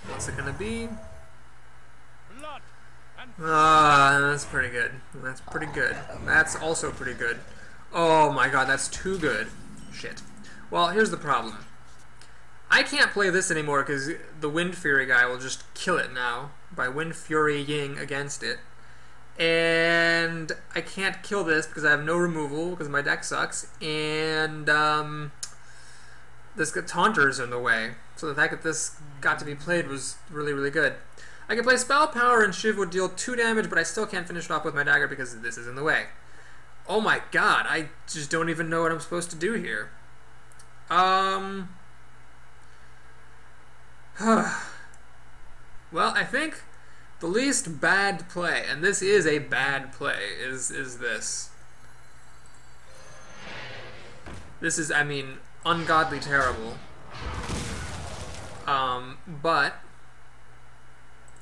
What's it gonna be? That's pretty good. That's pretty good. That's also pretty good. Oh my god, that's too good. Shit. Well, here's the problem. I can't play this anymore because the Wind Fury guy will just kill it now by Wind Furying against it. And I can't kill this because I have no removal because my deck sucks. And this Taunter's in the way. So the fact that this got to be played was really, really good. I can play Spell Power and Shiv would deal 2 damage, but I still can't finish it off with my dagger because this is in the way. Oh my god, I just don't even know what I'm supposed to do here. Well, I think the least bad play, and this is a bad play, is this. This is, I mean, ungodly terrible. But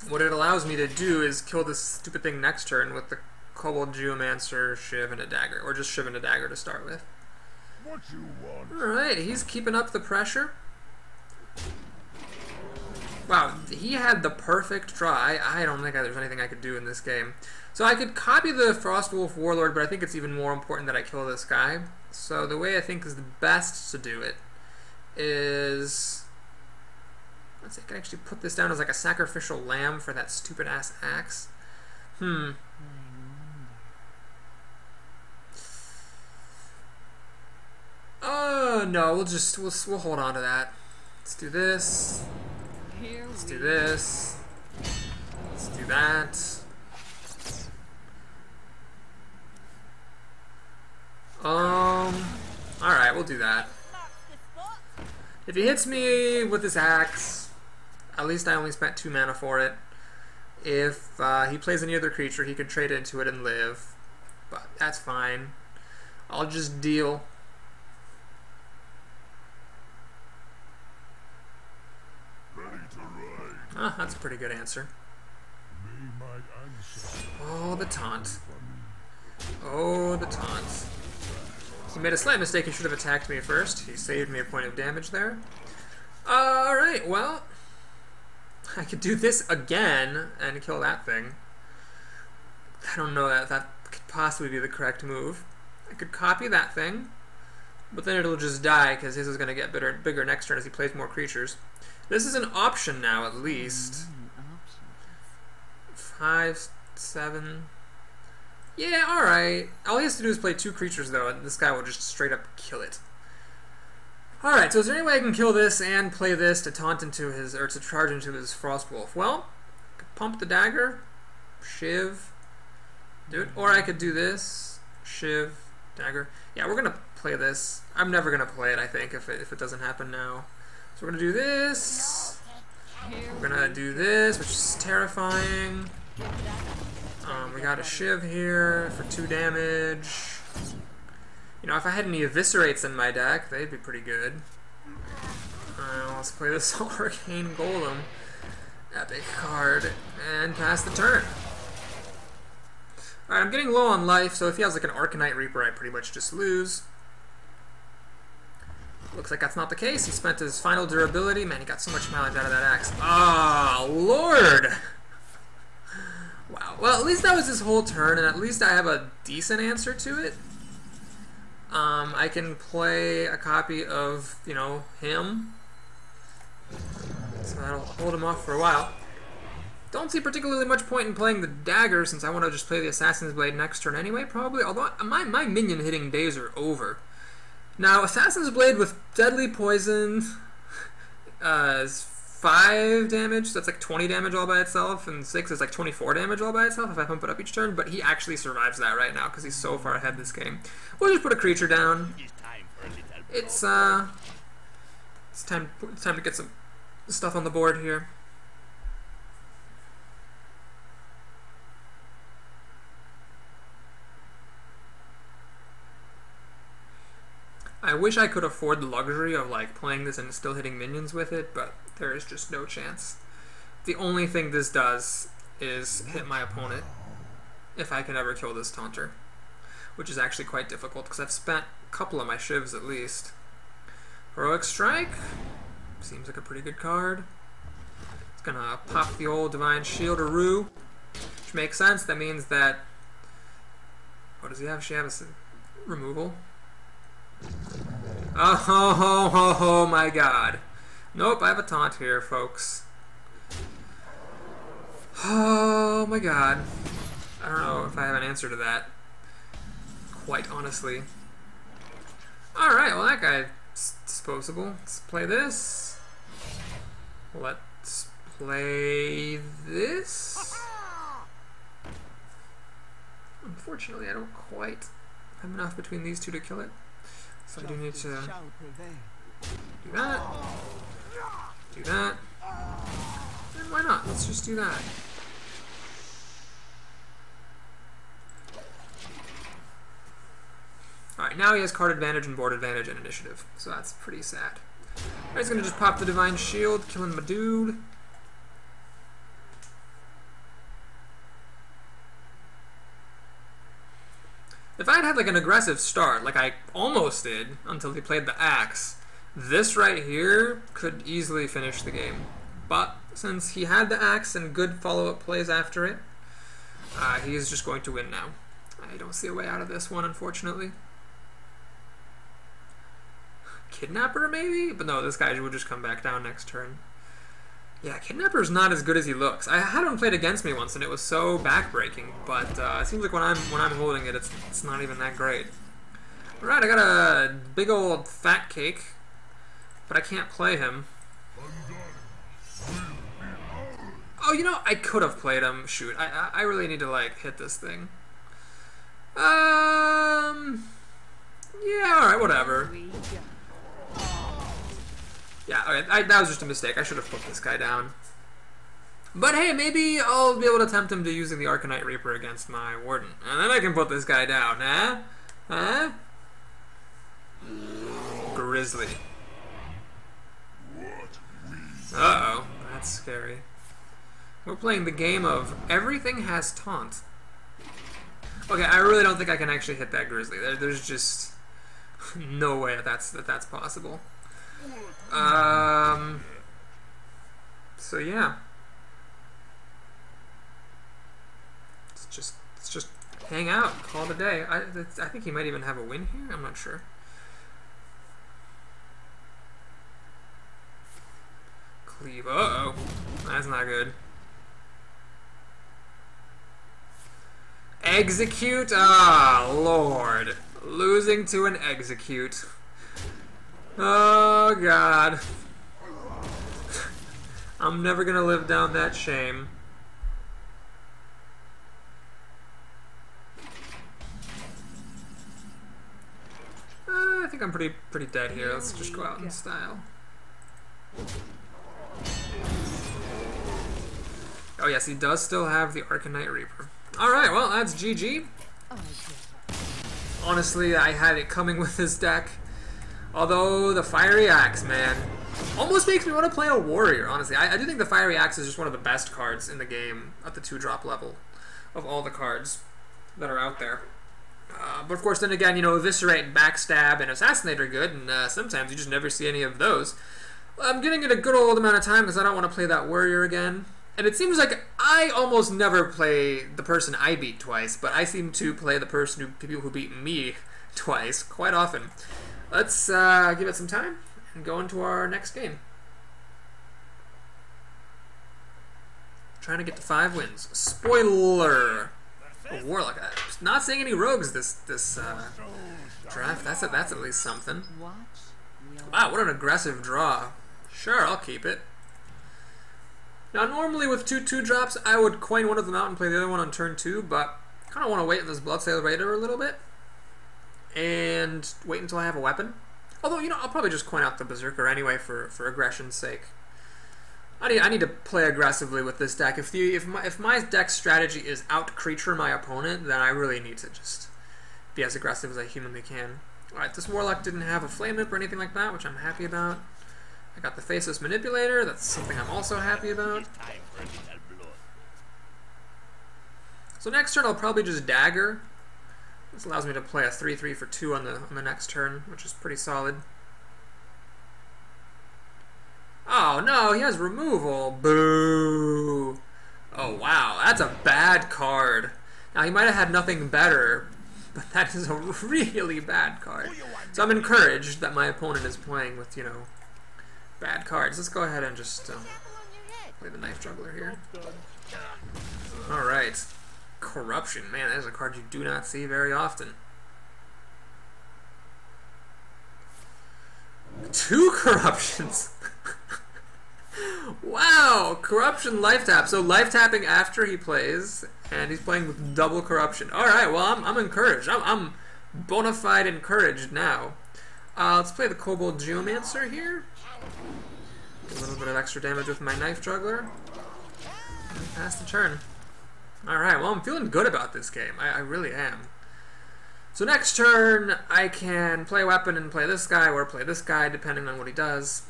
what it allows me to do is kill this stupid thing next turn with the Kobold Geomancer, Shiv, and a dagger, or just Shiv and a dagger to start with. What you want? Alright, he's keeping up the pressure. Wow, he had the perfect draw. I don't think there's anything I could do in this game. So I could copy the Frostwolf Warlord, but I think it's even more important that I kill this guy. So the way I think is the best to do it is... Let's see, I can actually put this down as like a sacrificial lamb for that stupid-ass axe. No, we'll hold on to that. Let's do this. Let's do this. Let's do that. Alright, we'll do that. If he hits me with his axe, at least I only spent 2 mana for it. If he plays any other creature, he can trade into it and live. But that's fine. I'll just deal. Ah, that's a pretty good answer. Oh, the taunt. Oh, the taunt. He made a slight mistake. He should have attacked me first. He saved me a point of damage there. Alright, well, I could do this again and kill that thing. I don't know that could possibly be the correct move. I could copy that thing, but then it'll just die because his is going to get bigger next turn as he plays more creatures. This is an option now, at least. 5, 7. Yeah, alright. All he has to do is play 2 creatures, though, and this guy will just straight up kill it. Alright, so is there any way I can kill this and play this to taunt into his, or to charge into his Frostwolf? Well, I could pump the dagger, Shiv, do it, or I could do this, Shiv, dagger. Yeah, we're gonna play this. I'm never gonna play it, I think, if it doesn't happen now. So we're gonna do this. We're gonna do this, which is terrifying. We got a Shiv here for 2 damage. You know, if I had any Eviscerates in my deck, they'd be pretty good. Let's play this Arcane Golem. Epic card. And pass the turn. Alright, I'm getting low on life, so if he has like an Arcanite Reaper, I pretty much just lose. Looks like that's not the case. He spent his final durability. Man, he got so much mileage out of that axe. Ah, Lord! Wow. Well, at least that was his whole turn, and at least I have a decent answer to it. I can play a copy of, you know, him. So that'll hold him off for a while. Don't see particularly much point in playing the dagger since I want to just play the Assassin's Blade next turn anyway, probably. Although my minion hitting days are over. Now, Assassin's Blade with Deadly Poison is 5 damage, so that's like 20 damage all by itself, and 6 is like 24 damage all by itself if I pump it up each turn, but he actually survives that right now because he's so far ahead this game. We'll just put a creature down. It's time to get some stuff on the board here. I wish I could afford the luxury of like playing this and still hitting minions with it, but there is just no chance. The only thing this does is hit my opponent if I can ever kill this Taunter, which is actually quite difficult because I've spent a couple of my Shivs at least. Heroic Strike seems like a pretty good card. It's gonna pop the old Divine Shield Aru, which makes sense. That means that, what does he have? She has removal. Oh my god. Nope, I have a taunt here, folks. Oh my god. I don't know if I have an answer to that. Quite honestly. Alright, well that guy's disposable. Let's play this. Let's play this. Unfortunately, I don't quite have enough between these two to kill it. So I do need to do that. Do that. And why not? Let's just do that. Alright, now he has card advantage and board advantage and initiative. So that's pretty sad. Alright, he's gonna just pop the Divine Shield, killing my dude. If I had had like an aggressive start, like I almost did until he played the axe, this right here could easily finish the game. But since he had the axe and good follow-up plays after it, he is just going to win now. I don't see a way out of this one, unfortunately. Kidnapper, maybe? But no, this guy would just come back down next turn. Yeah, Kidnapper's not as good as he looks. I had him played against me once, and it was so backbreaking. But it seems like when I'm holding it, it's not even that great. All right, I got a big old fat cake, but I can't play him. Oh, you know, I could have played him. Shoot, I really need to like hit this thing. Yeah, all right, whatever. Yeah, okay, that was just a mistake. I should have put this guy down. But hey, maybe I'll be able to tempt him to using the Arcanite Reaper against my Warden. And then I can put this guy down, eh? Huh? Grizzly. Uh-oh, that's scary. We're playing the game of everything has taunt. Okay, I really don't think I can actually hit that Grizzly. There's just no way that's possible. So yeah. Let's just hang out, call it a day. I think he might even have a win here. I'm not sure. Cleave. Uh-oh. That's not good. Execute? Ah, Lord. Losing to an execute. Oh, God. I'm never gonna live down that shame. I think I'm pretty dead here. Let's just go out in style. Oh yes, he does still have the Arcanite Reaper. Alright, well, that's GG. Honestly, I had it coming with this deck. Although, the Fiery Axe, man, almost makes me want to play a Warrior, honestly. I do think the Fiery Axe is just one of the best cards in the game at the 2-drop level of all the cards that are out there. But of course, then again, you know, Eviscerate and Backstab and Assassinate are good, and sometimes you just never see any of those. I'm giving it a good old amount of time because I don't want to play that Warrior again. And it seems like I almost never play the person I beat twice, but I seem to play the people who beat me twice quite often. Let's give it some time and go into our next game. Trying to get to 5 wins. Spoiler! A Warlock. I'm not seeing any rogues this draft. That's at least something. Wow, what an aggressive draw. Sure, I'll keep it. Now, normally with 2/2 drops, I would coin one of them out and play the other one on turn 2, but I kind of want to wait in this Bloodsail Raider a little bit and wait until I have a weapon. Although, you know, I'll probably just coin out the Berserker anyway for aggression's sake. I need to play aggressively with this deck. If my deck's strategy is out-creature my opponent, then I really need to just be as aggressive as I humanly can. Alright, this Warlock didn't have a Flame Whip or anything like that, which I'm happy about. I got the Faceless Manipulator, that's something I'm also happy about. So next turn I'll probably just Dagger. This allows me to play a 3/3 for 2 on the next turn, which is pretty solid. Oh no, he has removal. Boo! Oh wow, that's a bad card. Now he might have had nothing better, but that is a really bad card. So I'm encouraged that my opponent is playing with, you know, bad cards. Let's go ahead and just play the Knife Juggler here. Alright. Corruption. Man, that is a card you do not see very often. 2 corruptions! Wow! Corruption life tap. So life tapping after he plays, and he's playing with double corruption. Alright, well, I'm encouraged. I'm bona fide encouraged now. Let's play the Kobold Geomancer here. Get a little bit of extra damage with my Knife Juggler. And pass the turn. Alright, well, I'm feeling good about this game. I really am. So next turn, I can play a weapon and play this guy, or play this guy, depending on what he does.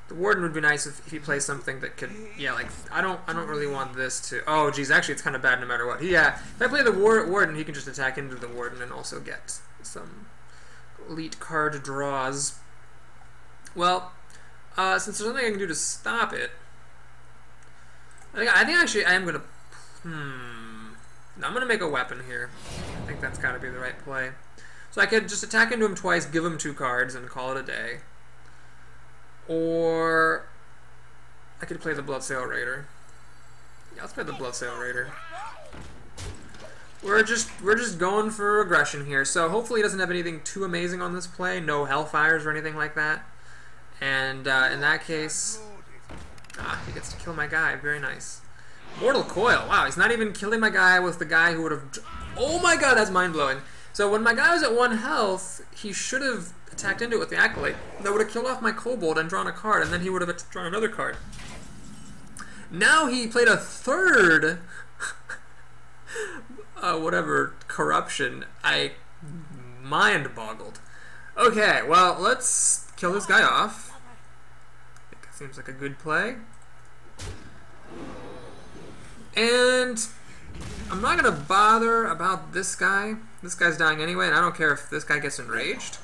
The Warden would be nice if he plays something that could, yeah, like, I don't really want this to, oh, geez, actually, it's kind of bad no matter what. Yeah, if I play the Warden, he can just attack into the Warden and also get some elite card draws. Well, since there's nothing I can do to stop it, I think actually I am going to, no, I'm going to make a weapon here. I think that's got to be the right play. So I could just attack into him twice, give him 2 cards, and call it a day. Or I could play the Bloodsail Raider. Yeah, let's play the Bloodsail Raider. We're just going for aggression here. So hopefully he doesn't have anything too amazing on this play. No Hellfires or anything like that. And in that case, he gets to kill my guy. Very nice. Mortal Coil. Wow, he's not even killing my guy with the guy who would have... Oh my god, that's mind-blowing. So when my guy was at 1 health, he should have attacked into it with the Acolyte. That would have killed off my Kobold and drawn a card, and then he would have drawn another card. Now he played a 3rd... whatever, corruption. I mind-boggled. Okay, well, let's kill this guy off. I think it seems like a good play. And I'm not going to bother about this guy. This guy's dying anyway, and I don't care if this guy gets enraged.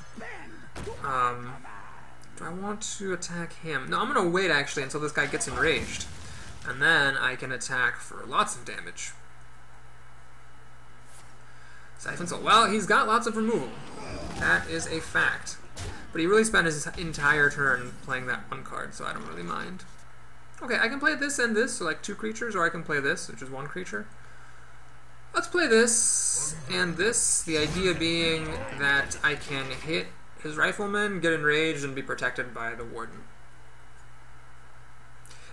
Do I want to attack him? No, I'm going to wait, actually, until this guy gets enraged. And then I can attack for lots of damage. Siphon Soul. Well, he's got lots of removal. That is a fact. But he really spent his entire turn playing that 1 card, so I don't really mind. Okay, I can play this and this, so like 2 creatures, or I can play this, which is 1 creature. Let's play this and this, the idea being that I can hit his Rifleman, get enraged, and be protected by the Warden.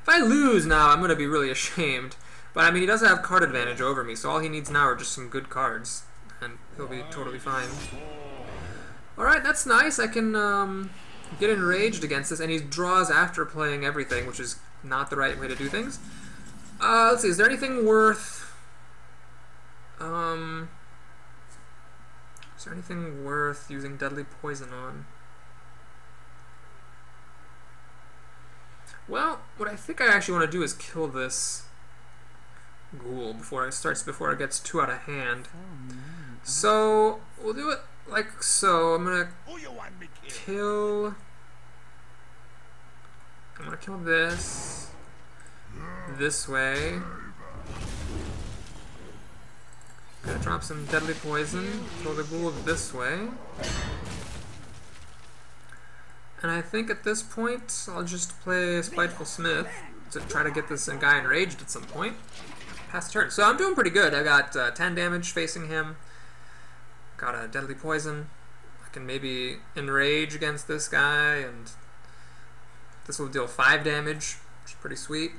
If I lose now, I'm going to be really ashamed. But I mean, he doesn't have card advantage over me, so all he needs now are just some good cards. And he'll be totally fine. Alright, that's nice. I can get enraged against this, and he draws after playing everything, which is not the right way to do things. Let's see, is there anything worth... is there anything worth using Deadly Poison on? Well, what I think I actually want to do is kill this ghoul before it gets too out of hand. So we'll do it like so. I'm gonna kill this way. Gonna drop some Deadly Poison, kill the ghoul this way. And I think at this point, I'll just play Spiteful Smith to try to get this guy enraged at some point. Pass turn. So I'm doing pretty good. I got 10 damage facing him. Got a Deadly Poison. I can maybe enrage against this guy, and this will deal 5 damage, which is pretty sweet.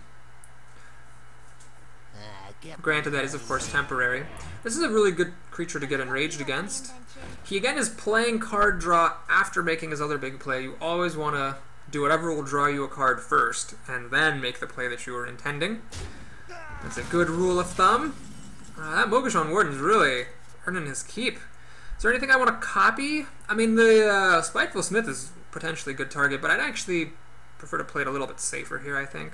Granted, that is of course temporary. This is a really good creature to get enraged against. He again is playing card draw after making his other big play. You always want to do whatever will draw you a card first, and then make the play that you were intending. That's a good rule of thumb. That Mogashon Warden is really earning his keep. Is there anything I want to copy? I mean, the Spiteful Smith is potentially a good target, but I'd actually prefer to play it a little bit safer here, I think.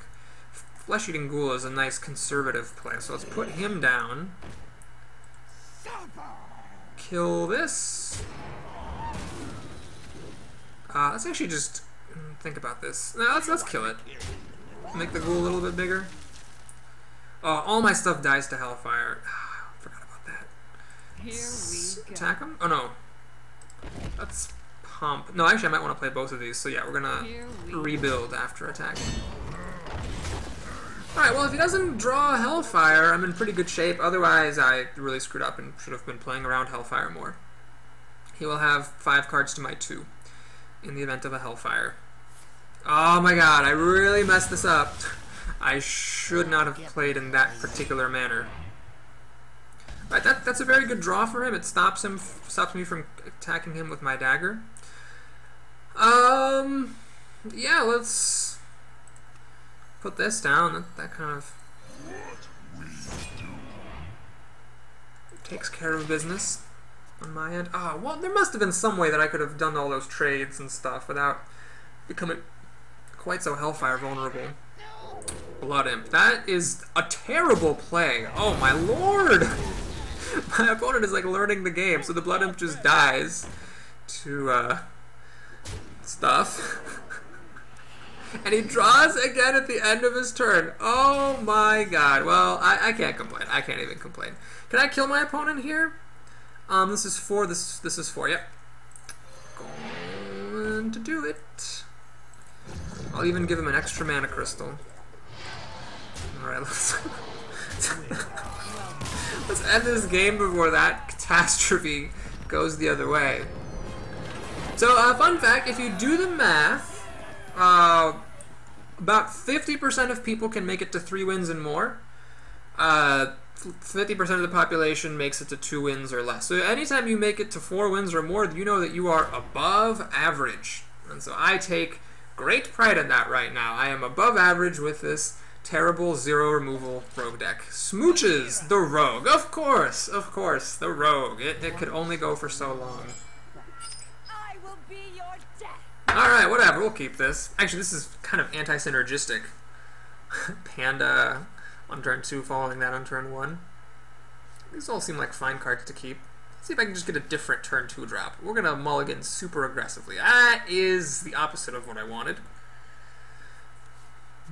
Flesh-Eating Ghoul is a nice conservative play, so let's put him down. Kill this. Let's actually just think about this. No, let's kill it. Make the ghoul a little bit bigger. Oh, all my stuff dies to Hellfire. Forgot about that. Here we go. Attack him? Oh no. Let's pump. No, actually, I might want to play both of these. So yeah, we're gonna Here we rebuild after attacking. Alright, well, if he doesn't draw Hellfire, I'm in pretty good shape. Otherwise, I really screwed up and should have been playing around Hellfire more. He will have 5 cards to my 2 in the event of a Hellfire. Oh my god, I really messed this up. I should not have played in that particular manner. Alright, that's a very good draw for him. It stops me from attacking him with my dagger. Yeah, let's put this down. That kind of takes care of business on my end. Oh, well, there must have been some way that I could have done all those trades and stuff without becoming quite so Hellfire vulnerable. Blood Imp. That is a terrible play. Oh my lord! My opponent is like learning the game, so the Blood Imp just dies to stuff. And he draws again at the end of his turn. Oh my god. Well, I can't complain. I can't even complain. Can I kill my opponent here? This is 4. This is 4. Yep. Going to do it. I'll even give him an extra mana crystal. Alright, let's let's end this game before that catastrophe goes the other way. So, fun fact, if you do the math, about 50% of people can make it to 3 wins and more. 50% of the population makes it to 2 wins or less. So anytime you make it to 4 wins or more, you know that you are above average. And so I take great pride in that right now. I am above average with this terrible 0 removal rogue deck. Smooches, the rogue. Of course, the rogue. It could only go for so long. I will be your death. Alright, whatever, we'll keep this. Actually, this is kind of anti-synergistic. Panda on turn 2, following that on turn 1. These all seem like fine cards to keep. Let's see if I can just get a different turn 2 drop. We're going to mulligan super aggressively. That is the opposite of what I wanted.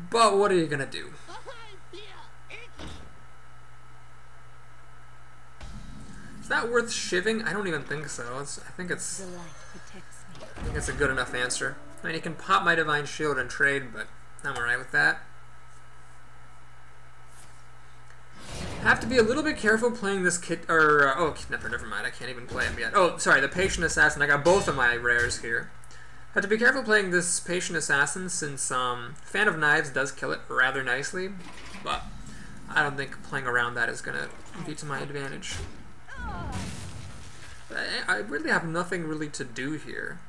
But what are you going to do? Is that worth shivving? I don't even think so. I think it's a good enough answer. I mean, you can pop my Divine Shield and trade, but I'm alright with that. Have to be a little bit careful playing this Kidnapper, never mind, I can't even play him yet. Oh, sorry, the Patient Assassin. I got both of my rares here. Have to be careful playing this Patient Assassin since Fan of Knives does kill it rather nicely, but I don't think playing around that is going to be to my advantage. I really have nothing really to do here.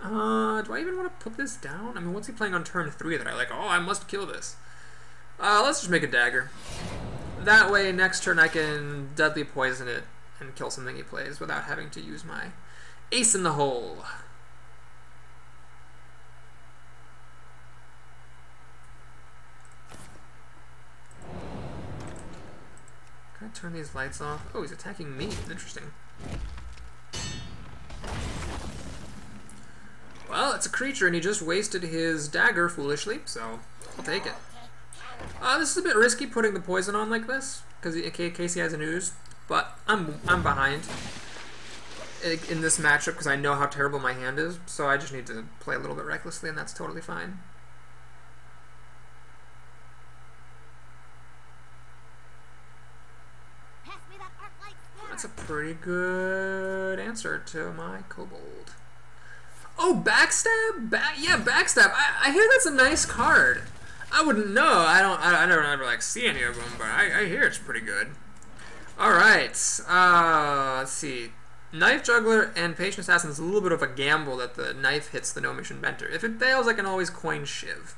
Do I even want to put this down? I mean, what's he playing on turn 3 that I like? Oh, I must kill this. Let's just make a dagger. That way, next turn I can deadly poison it and kill something he plays without having to use my ace in the hole. Can I turn these lights off? Oh, he's attacking me. Interesting. Well, it's a creature and he just wasted his dagger foolishly, so I'll take it. This is a bit risky putting the poison on like this, because in case he has an ooze, but I'm behind in this matchup because I know how terrible my hand is, so I just need to play a little bit recklessly, and that's totally fine. Pass me that arc light splitter. That's a pretty good answer to my kobold. Oh, backstab? Yeah, backstab. I hear that's a nice card. I wouldn't know. I never like see any of them, but I hear it's pretty good. All right. Let's see. Knife Juggler and Patient Assassin is a little bit of a gamble that the knife hits the Gnomish Inventor. If it fails, I can always coin Shiv.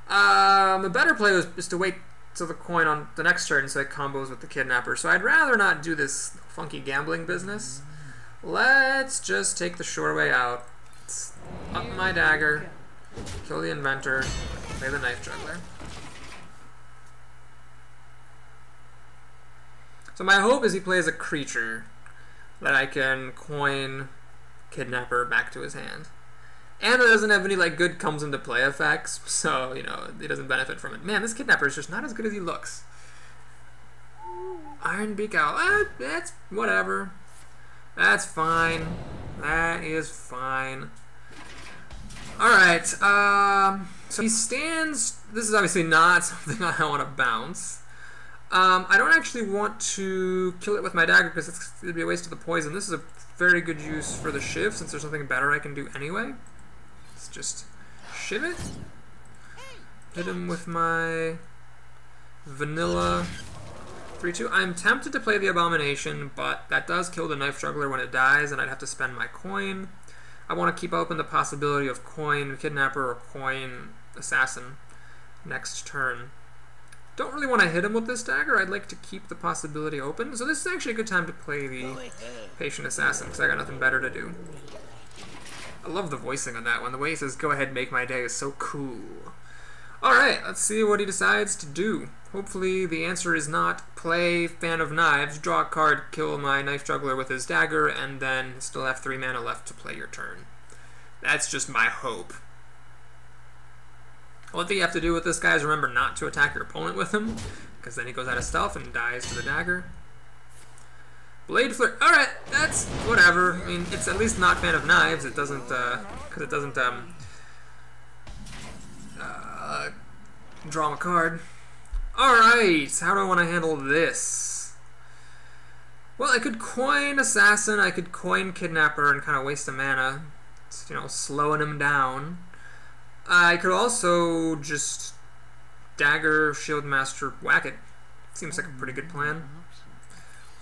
A better play is to wait till the coin on the next turn so it combos with the Kidnapper. So I'd rather not do this funky gambling business. Let's just take the sure way out. Up my dagger. Kill the Inventor. Play the Knife Juggler. So my hope is he plays a creature that I can coin Kidnapper back to his hand. And it doesn't have any like good comes into play effects, so you know, he doesn't benefit from it. Man, this Kidnapper is just not as good as he looks. Iron Beak Owl, that's whatever. That's fine. That is fine. Alright, so he stands... This is obviously not something I want to bounce. I don't actually want to kill it with my dagger because it would be a waste of the poison. This is a very good use for the shiv since there's something better I can do anyway. Let's just shiv it. Hit him with my vanilla 3-2. I'm tempted to play the Abomination, but that does kill the Knife Juggler when it dies, and I'd have to spend my coin. I want to keep open the possibility of coin Kidnapper or coin Assassin next turn. Don't really want to hit him with this dagger. I'd like to keep the possibility open. So this is actually a good time to play the Patient Assassin, because I got nothing better to do. I love the voicing on that one. The way he says, "Go ahead, make my day," is so cool. Alright, let's see what he decides to do. Hopefully the answer is not play Fan of Knives, draw a card, kill my Knife Juggler with his dagger, and then still have 3 mana left to play your turn. That's just my hope. One thing you have to do with this guy is remember not to attack your opponent with him, because then he goes out of stealth and dies to the dagger. Blade Flare. Alright, that's whatever. I mean, it's at least not Fan of Knives. It doesn't, because it doesn't, draw him a card. Alright, how do I want to handle this? Well, I could coin Assassin, I could coin Kidnapper and kind of waste a mana, you know, slowing him down. I could also just dagger Shieldmaster, whack it. Seems like a pretty good plan.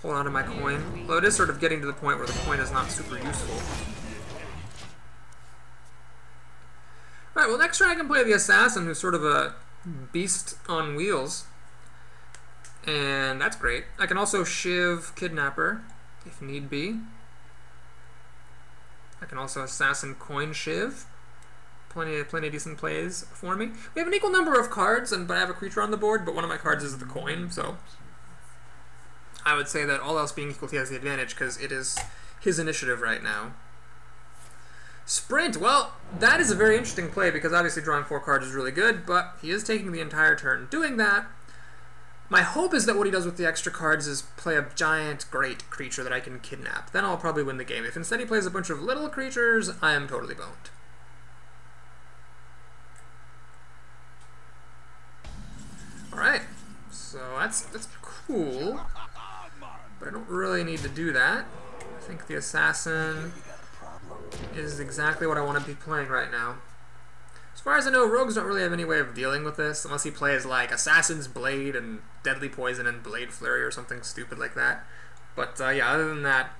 Hold on to my coin. Although it is sort of getting to the point where the coin is not super useful. Alright, well next turn I can play the Assassin, who's sort of a beast on wheels. And that's great. I can also shiv Kidnapper, if need be. I can also Assassin coin shiv. Plenty of decent plays for me. We have an equal number of cards, but I have a creature on the board, but one of my cards is the coin, so I would say that all else being equal, he has the advantage, because it is his initiative right now. Sprint, well, that is a very interesting play, because obviously drawing 4 cards is really good, but he is taking the entire turn doing that. My hope is that what he does with the extra cards is play a giant, great creature that I can kidnap. Then I'll probably win the game. If instead he plays a bunch of little creatures, I am totally boned. Alright, so that's cool, but I don't really need to do that. I think the Assassin is exactly what I want to be playing right now. As far as I know, rogues don't really have any way of dealing with this, unless he plays like Assassin's Blade and Deadly Poison and Blade Flurry or something stupid like that. But yeah, other than that,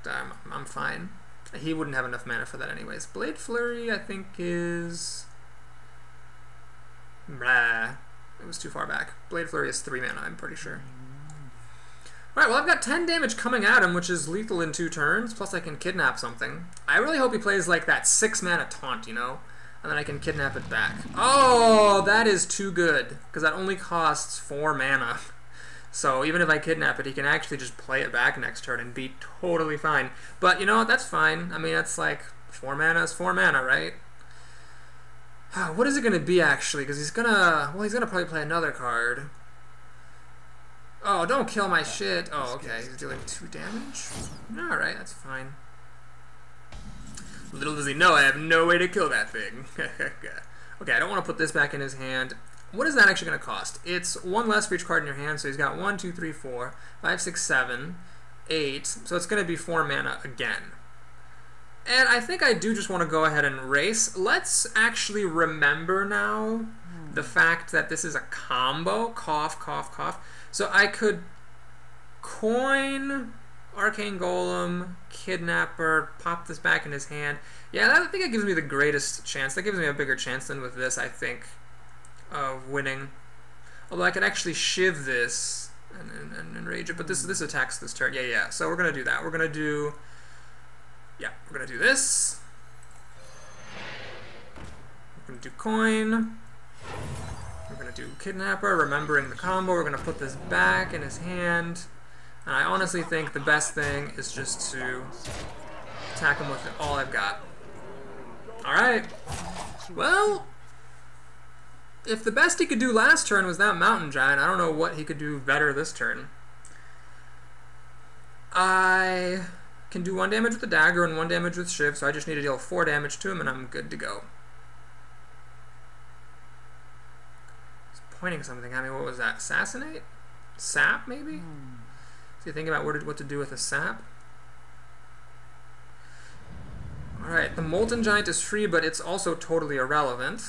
I'm fine. He wouldn't have enough mana for that anyways. Blade Flurry, I think, is... Blah. It was too far back. Blade Flurry is 3 mana, I'm pretty sure. Alright, well I've got 10 damage coming at him, which is lethal in 2 turns, plus I can kidnap something. I really hope he plays like that 6 mana taunt, you know? And then I can kidnap it back. Oh, that is too good, because that only costs 4 mana. So even if I kidnap it, he can actually just play it back next turn and be totally fine. But you know what, that's fine. I mean, that's like 4 mana is 4 mana, right? What is it going to be, actually? Because he's going to... Well, he's going to probably play another card. Oh, don't kill my shit. Oh, okay. He's dealing 2 damage? Alright, that's fine. Little does he know, I have no way to kill that thing. Okay, I don't want to put this back in his hand. What is that actually going to cost? It's 1 less for each card in your hand, so he's got 1, 2, 3, 4, 5, 6, 7, 8. So it's going to be 4 mana again. And I think I do just want to go ahead and race. Let's actually remember now the fact that this is a combo. Cough, cough, cough. So I could coin Arcane Golem, Kidnapper, pop this back in his hand. Yeah, I think it gives me the greatest chance. That gives me a bigger chance than with this, I think, of winning. Although I could actually shiv this and rage it. But this attacks this turn. Yeah. So we're going to do that. We're going to do... Yeah, we're going to do this. We're going to do coin. We're going to do Kidnapper, remembering the combo. We're going to put this back in his hand. And I honestly think the best thing is just to attack him with all I've got. Alright. Well, if the best he could do last turn was that Mountain Giant, I don't know what he could do better this turn. I can do 1 damage with the dagger and 1 damage with Shiv, so I just need to deal 4 damage to him and I'm good to go. He's pointing something at me. What was that? Assassinate? Sap, maybe? So you think about what to do with a sap? Alright, the Molten Giant is free, but it's also totally irrelevant.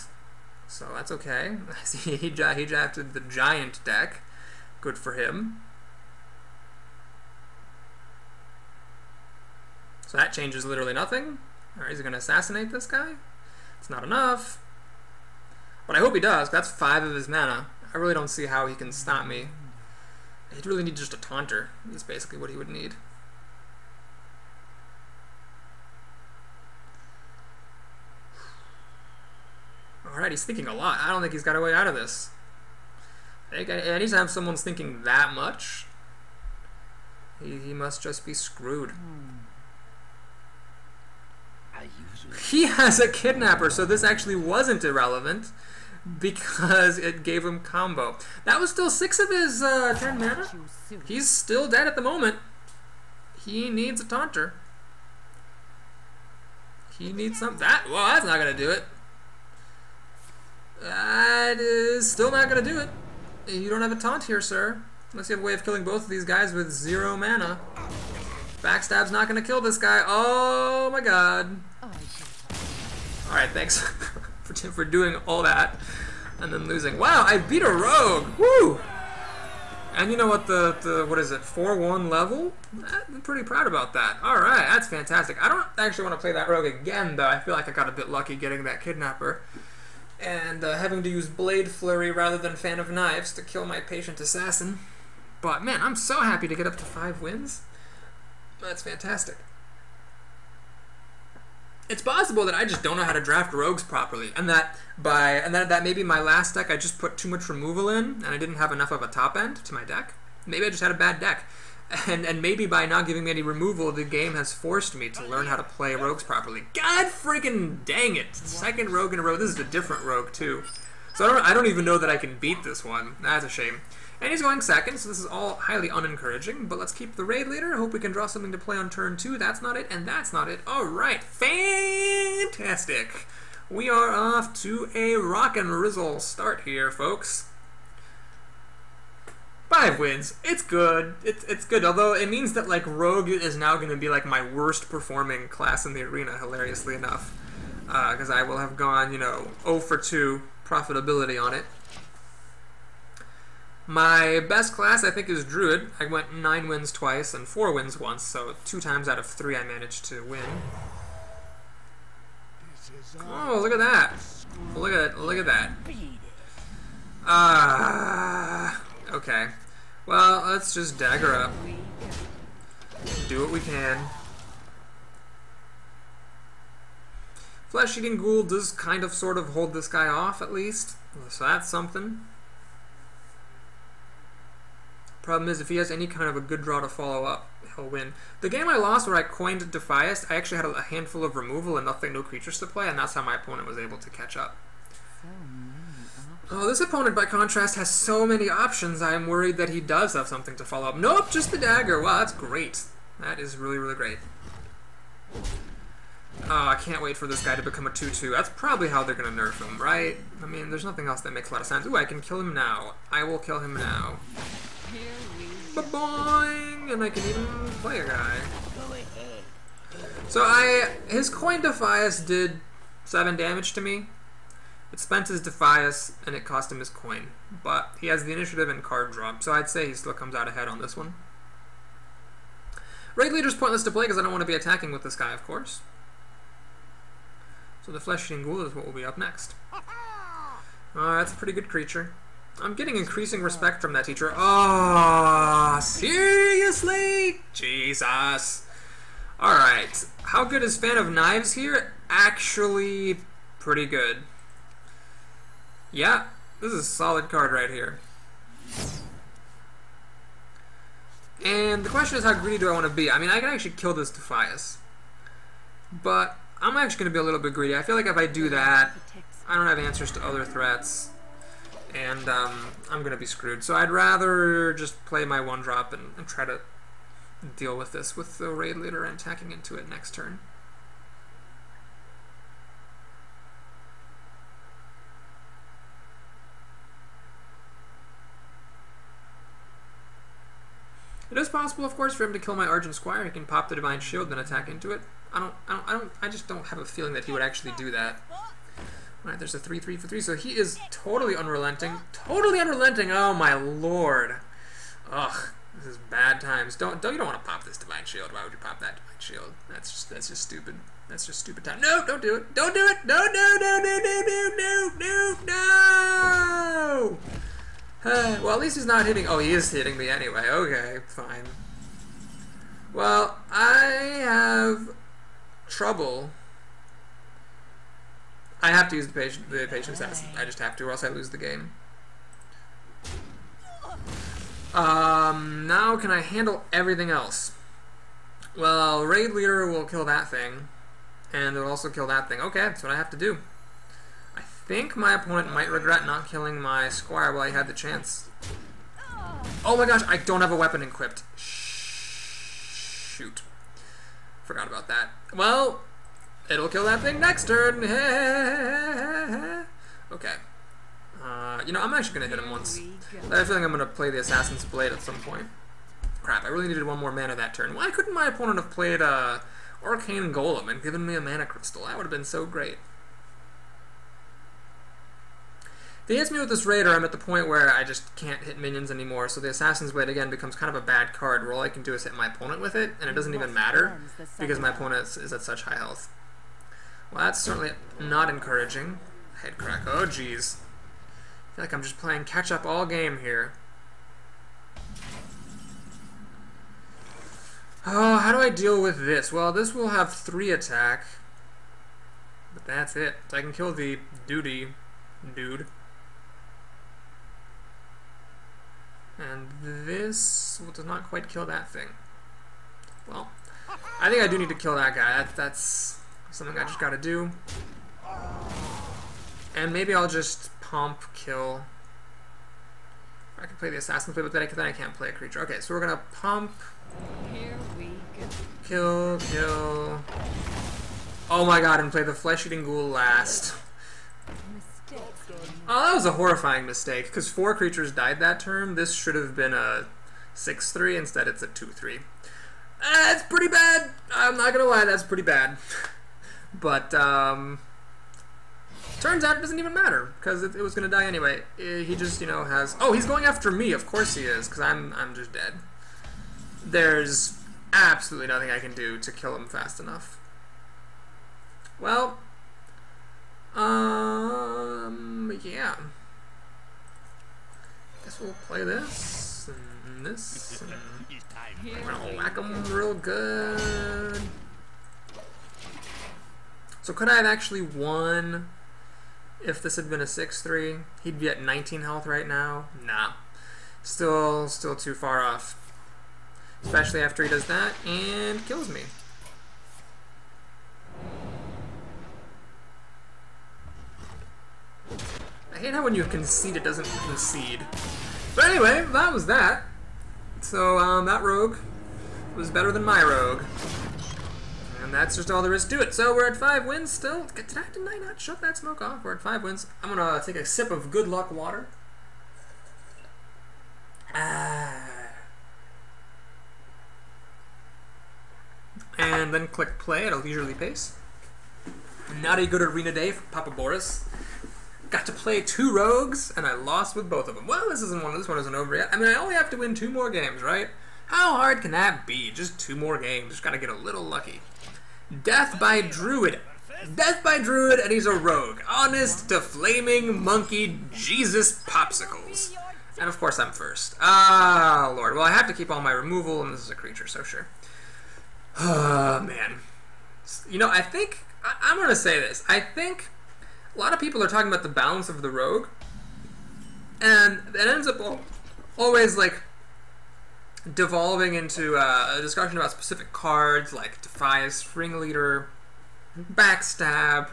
So that's okay. he drafted the Giant deck. Good for him. So that changes literally nothing. Alright, is he going to assassinate this guy? It's not enough. But I hope he does. That's 5 of his mana. I really don't see how he can stop me. He'd really need just a taunter. That's basically what he would need. Alright, he's thinking a lot. I don't think he's got a way out of this. Anytime someone's thinking that much, he must just be screwed. He has a kidnapper, so this actually wasn't irrelevant because it gave him combo. That was still 6 of his 10 mana. He's still dead at the moment. He needs a taunter. He needs some... well, that's not going to do it. That is still not going to do it. You don't have a taunt here, sir. Unless you have a way of killing both of these guys with 0 mana. Backstab's not going to kill this guy. Oh my god. Alright, thanks for doing all that and then losing. Wow, I beat a rogue! Woo! And you know what, what is it, 4-1 level? I'm pretty proud about that. Alright, that's fantastic. I don't actually want to play that rogue again, though. I feel like I got a bit lucky getting that kidnapper. And having to use Blade Flurry rather than Fan of Knives to kill my patient assassin. But man, I'm so happy to get up to 5 wins. That's fantastic. It's possible that I just don't know how to draft rogues properly, and that maybe my last deck I just put too much removal in, and I didn't have enough of a top end to my deck. Maybe I just had a bad deck, and maybe by not giving me any removal, the game has forced me to learn how to play rogues properly. God freaking dang it! Second rogue in a row. This is a different rogue too, so I don't even know that I can beat this one. That's a shame. And he's going second, so this is all highly unencouraging, but let's keep the raid leader. Hope we can draw something to play on turn 2. That's not it, and that's not it. Alright, fantastic. We are off to a rock and rizzle start here, folks. 5 wins. It's good. It's good, although it means that, like, rogue is now going to be, like, my worst performing class in the arena, hilariously enough. Because I will have gone, you know, 0 for 2 profitability on it. My best class, I think, is Druid. I went 9 wins twice and 4 wins once, so 2 times out of 3 I managed to win. Oh, look at that. Look at that. Okay. Well, let's just dagger up. Do what we can. Flesh-Eating Ghoul does kind of sort of hold this guy off, at least. So that's something. Problem is, if he has any kind of a good draw to follow up, he'll win. The game I lost where I coined Defias, I actually had a handful of removal and no creatures to play, and that's how my opponent was able to catch up. Oh, this opponent, by contrast, has so many options, I am worried that he does have something to follow up. Nope, just the dagger. Wow, that's great. That is really, really great. Oh, I can't wait for this guy to become a 2-2. That's probably how they're going to nerf him, right? I mean, there's nothing else that makes a lot of sense. Ooh, I can kill him now. I will kill him now. Ba-boing! And I can even play a guy. So his coin Defias did 7 damage to me. It spent his Defias, and it cost him his coin. But he has the initiative and card draw, so I'd say he still comes out ahead on this one. Raid Leader's pointless to play because I don't want to be attacking with this guy, of course. So the Flesh-Eating Ghoul is what will be up next. That's a pretty good creature. I'm getting increasing respect from that teacher. Oh, seriously? Jesus. Alright. How good is Fan of Knives here? Actually, pretty good. Yeah, this is a solid card right here. And the question is, how greedy do I want to be? I mean, I can actually kill this Defias. But I'm actually going to be a little bit greedy. I feel like if I do that, I don't have answers to other threats. And I'm going to be screwed. So I'd rather just play my 1-drop and try to deal with this with the raid leader and attacking into it next turn. It is possible, of course, for him to kill my Argent Squire. He can pop the Divine Shield, then attack into it. I just don't have a feeling that he would actually do that. Alright, there's a 3/3 for 3, so he is totally unrelenting. Totally unrelenting! Oh my lord. Ugh, this is bad times. You don't want to pop this Divine Shield. Why would you pop that Divine Shield? That's just stupid. That's just stupid time. No, don't do it. Don't do it! No, no, no, no, no, no, no, no, no! Well, at least he's not hitting. Oh, he is hitting me anyway. Okay, fine. Well, I have trouble. I have to use the patience. I just have to, or else I lose the game. Now can I handle everything else? Well, raid leader will kill that thing, and it'll also kill that thing. Okay, that's what I have to do. I think my opponent might regret not killing my squire while he had the chance. Oh my gosh, I don't have a weapon equipped. Shoot. Forgot about that. Well, it'll kill that thing next turn. Okay. You know, I'm actually going to hit him once. I have a feeling I'm going to play the Assassin's Blade at some point. Crap, I really needed one more mana that turn. Why couldn't my opponent have played Arcane Golem and given me a mana crystal? That would have been so great. If he hits me with this Raider, I'm at the point where I just can't hit minions anymore, so the Assassin's Blade, again, becomes kind of a bad card, where all I can do is hit my opponent with it, and it doesn't even matter, because my opponent is at such high health. Well, that's certainly not encouraging. Head crack. Oh, jeez. I feel like I'm just playing catch-up all game here. Oh, how do I deal with this? Well, this will have 3 attack, but that's it. So I can kill the dude. And this does not quite kill that thing. Well, I think I do need to kill that guy. That's something I just gotta do. And maybe I'll just pump, kill. I can play the Assassin's Blade, but then I can't play a creature. Okay, so we're gonna pump. Here we go. Kill. Oh my god, and play the Flesh-Eating Ghoul last. Oh, that was a horrifying mistake, because 4 creatures died that turn. This should have been a 6/3, instead it's a 2/3. That's pretty bad! I'm not gonna lie, that's pretty bad. But, turns out it doesn't even matter, because it was gonna die anyway. He just, you know, has... Oh, he's going after me, of course he is, because I'm just dead. There's absolutely nothing I can do to kill him fast enough. Well... yeah. Guess we'll play this, and this, and we're gonna whack him real good. So could I have actually won if this had been a 6/3? He'd be at 19 health right now. Nah. Still too far off. Especially after he does that and kills me. I hate how when you concede, it doesn't concede. But anyway, that was that. So, that rogue was better than my rogue. And that's just all there is to it. So, we're at 5 wins still. Did I not shut that smoke off? We're at 5 wins. I'm gonna take a sip of good luck water. And then click play at a leisurely pace. Not a good arena day for Papa Boris. Got to play 2 rogues, and I lost with both of them. Well, this one isn't over yet. I mean, I only have to win 2 more games, right? How hard can that be? Just 2 more games. Just gotta get a little lucky. Death by Druid. Death by Druid, and he's a rogue. Honest to flaming monkey Jesus popsicles. And of course I'm first. Ah, Lord. Well, I have to keep all my removal, and this is a creature, so sure. Oh, man. You know, I think... I'm gonna say this. I think... A lot of people are talking about the balance of the rogue, and it ends up always, like, devolving into a discussion about specific cards, like Defias, Ringleader, Backstab,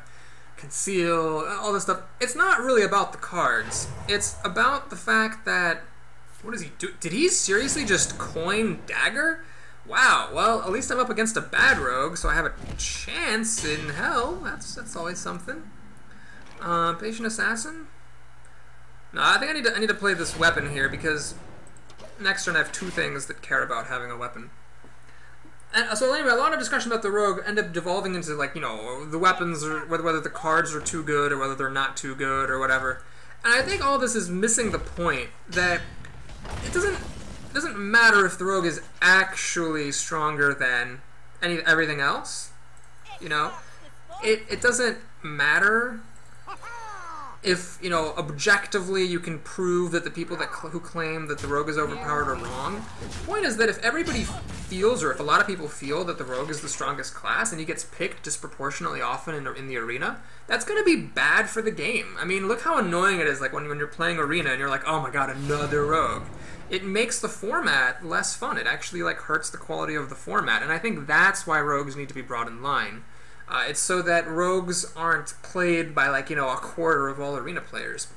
Conceal, all this stuff. It's not really about the cards. It's about the fact that... What does he do? Did he seriously just coin Dagger? Wow, well, at least I'm up against a bad rogue, so I have a chance in hell. That's always something. Patient Assassin? No, I think I need to play this weapon here, because next turn I have two things that care about having a weapon. And so anyway, a lot of discussion about the rogue end up devolving into, like, you know, the weapons, or whether the cards are too good or whether they're not too good or whatever. And I think all this is missing the point that it doesn't matter if the rogue is actually stronger than everything else. You know, it doesn't matter if, you know, objectively you can prove that the people who claim that the rogue is overpowered are wrong. The point is that if everybody feels, or if a lot of people feel that the rogue is the strongest class and he gets picked disproportionately often in the arena, that's going to be bad for the game. I mean, look how annoying it is, like when you're playing arena and you're like, oh my god, another rogue. It makes the format less fun. It actually, like, hurts the quality of the format, and I think that's why rogues need to be brought in line. It's so that rogues aren't played by, like, you know, a quarter of all arena players.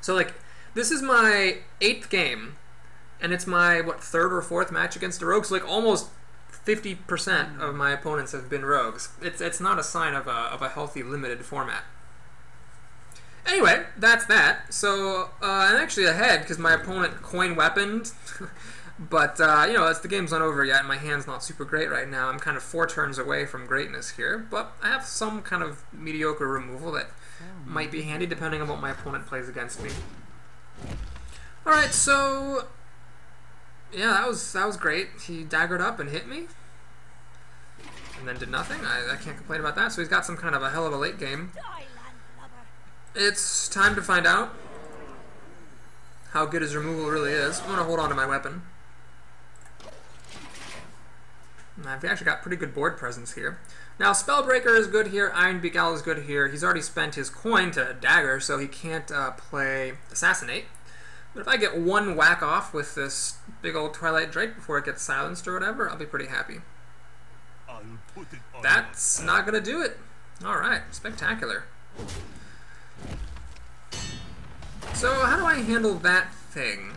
So, like, this is my 8th game, and it's my, what, 3rd or 4th match against a rogue, so, like, almost 50% of my opponents have been rogues. It's not a sign of a healthy, limited format. Anyway, that's that. So, I'm actually ahead, because my opponent coin-weaponed. But, you know, the game's not over yet, and my hand's not super great right now. I'm kind of 4 turns away from greatness here, but I have some kind of mediocre removal that might be handy depending on what my opponent plays against me. Alright, so yeah, that was great. He daggered up and hit me, and then did nothing. I can't complain about that, so he's got some kind of a hell of a late game. It's time to find out how good his removal really is. I'm going to hold on to my weapon. I've actually got pretty good board presence here. Now, Spellbreaker is good here, Ironbeak Owl is good here. He's already spent his coin to dagger, so he can't play Assassinate. But if I get one whack off with this big old Twilight Drake before it gets silenced or whatever, I'll be pretty happy. That's not going to do it. Alright, spectacular. So, how do I handle that thing?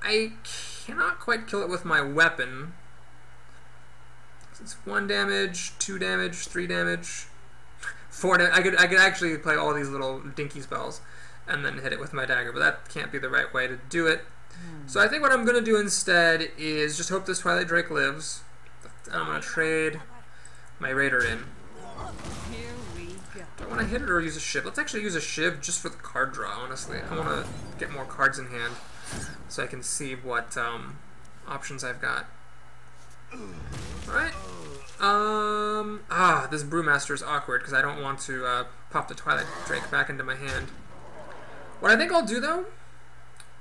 I cannot quite kill it with my weapon. It's 1 damage, 2 damage, 3 damage, 4 damage. I could actually play all these little dinky spells and then hit it with my dagger, but that can't be the right way to do it. So I think what I'm going to do instead is just hope this Twilight Drake lives. I'm going to trade my Raider in. Here we go. Do I want to hit it or use a Shiv? Let's actually use a Shiv just for the card draw, honestly. I want to get more cards in hand so I can see what options I've got. Alright. This Brewmaster is awkward because I don't want to pop the Twilight Drake back into my hand. What I think I'll do, though,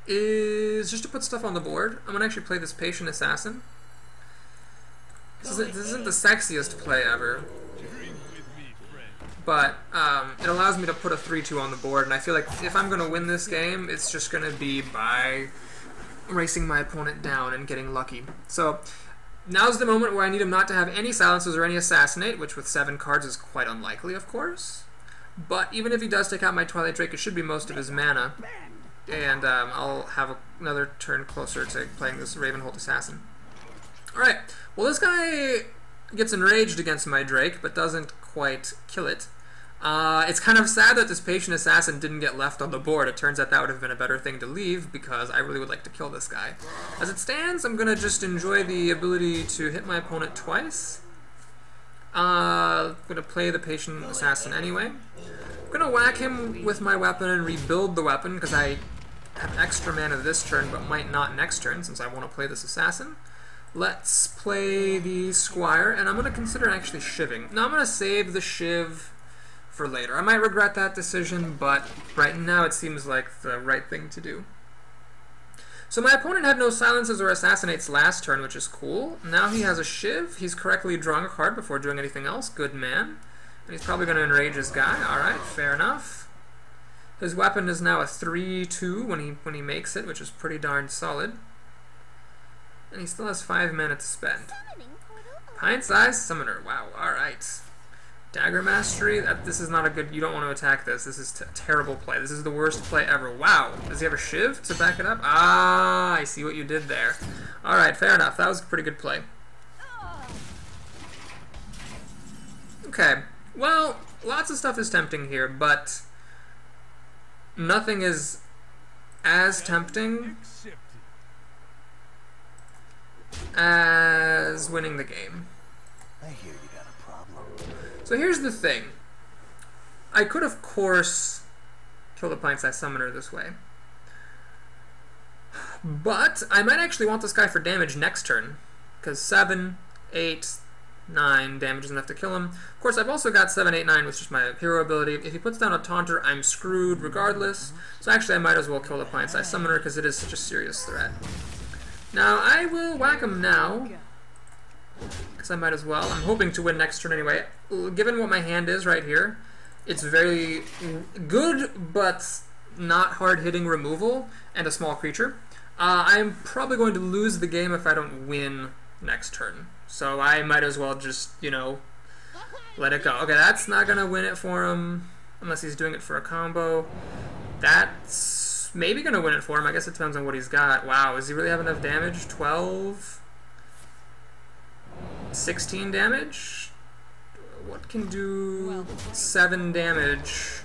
is just to put stuff on the board. I'm going to actually play this Patient Assassin. This isn't the sexiest play ever, but it allows me to put a 3-2 on the board, and I feel like if I'm going to win this game, it's just going to be by racing my opponent down and getting lucky. So now's the moment where I need him not to have any silences or any assassinate, which with 7 cards is quite unlikely, of course. But even if he does take out my Twilight Drake, it should be most of his mana, and I'll have another turn closer to playing this Ravenhold Assassin. Alright, well, this guy gets enraged against my Drake, but doesn't quite kill it. It's kind of sad that this Patient Assassin didn't get left on the board. It turns out that would have been a better thing to leave, because I really would like to kill this guy. As it stands, I'm going to just enjoy the ability to hit my opponent twice. I'm going to play the Patient Assassin anyway. I'm going to whack him with my weapon and rebuild the weapon, because I have extra mana this turn, but might not next turn, since I want to play this Assassin. Let's play the Squire, and I'm going to consider actually shivving. Now I'm going to save the Shiv for later. I might regret that decision, but right now it seems like the right thing to do. So my opponent had no silences or assassinates last turn, which is cool. Now he has a Shiv. He's correctly drawing a card before doing anything else. Good man. And he's probably going to enrage his guy. Alright, fair enough. His weapon is now a 3-2 when he makes it, which is pretty darn solid. And he still has 5 mana to spend. Pint-sized Summoner. Wow, alright. Dagger Mastery? This is not a good... You don't want to attack this. This is terrible play. This is the worst play ever. Wow. Does he have a Shiv to back it up? Ah, I see what you did there. Alright, fair enough. That was a pretty good play. Okay. Well, lots of stuff is tempting here, but nothing is as tempting as winning the game. I hear you got a problem. So here's the thing. I could, of course, kill the pint-sized summoner this way. But I might actually want this guy for damage next turn. Because 7, 8, 9 damage is enough to kill him. Of course, I've also got 7, 8, 9, which is my hero ability. If he puts down a taunter, I'm screwed regardless. So actually, I might as well kill the pint-sized summoner because it is such a serious threat. Now, I will whack him now. Because I might as well. I'm hoping to win next turn anyway. Given what my hand is right here, it's very good, but not hard-hitting removal and a small creature. I'm probably going to lose the game if I don't win next turn. So I might as well just, you know, let it go. Okay, that's not going to win it for him, unless he's doing it for a combo. That's maybe going to win it for him. I guess it depends on what he's got. Wow, does he really have enough damage? 12? 16 damage? What can do 7 damage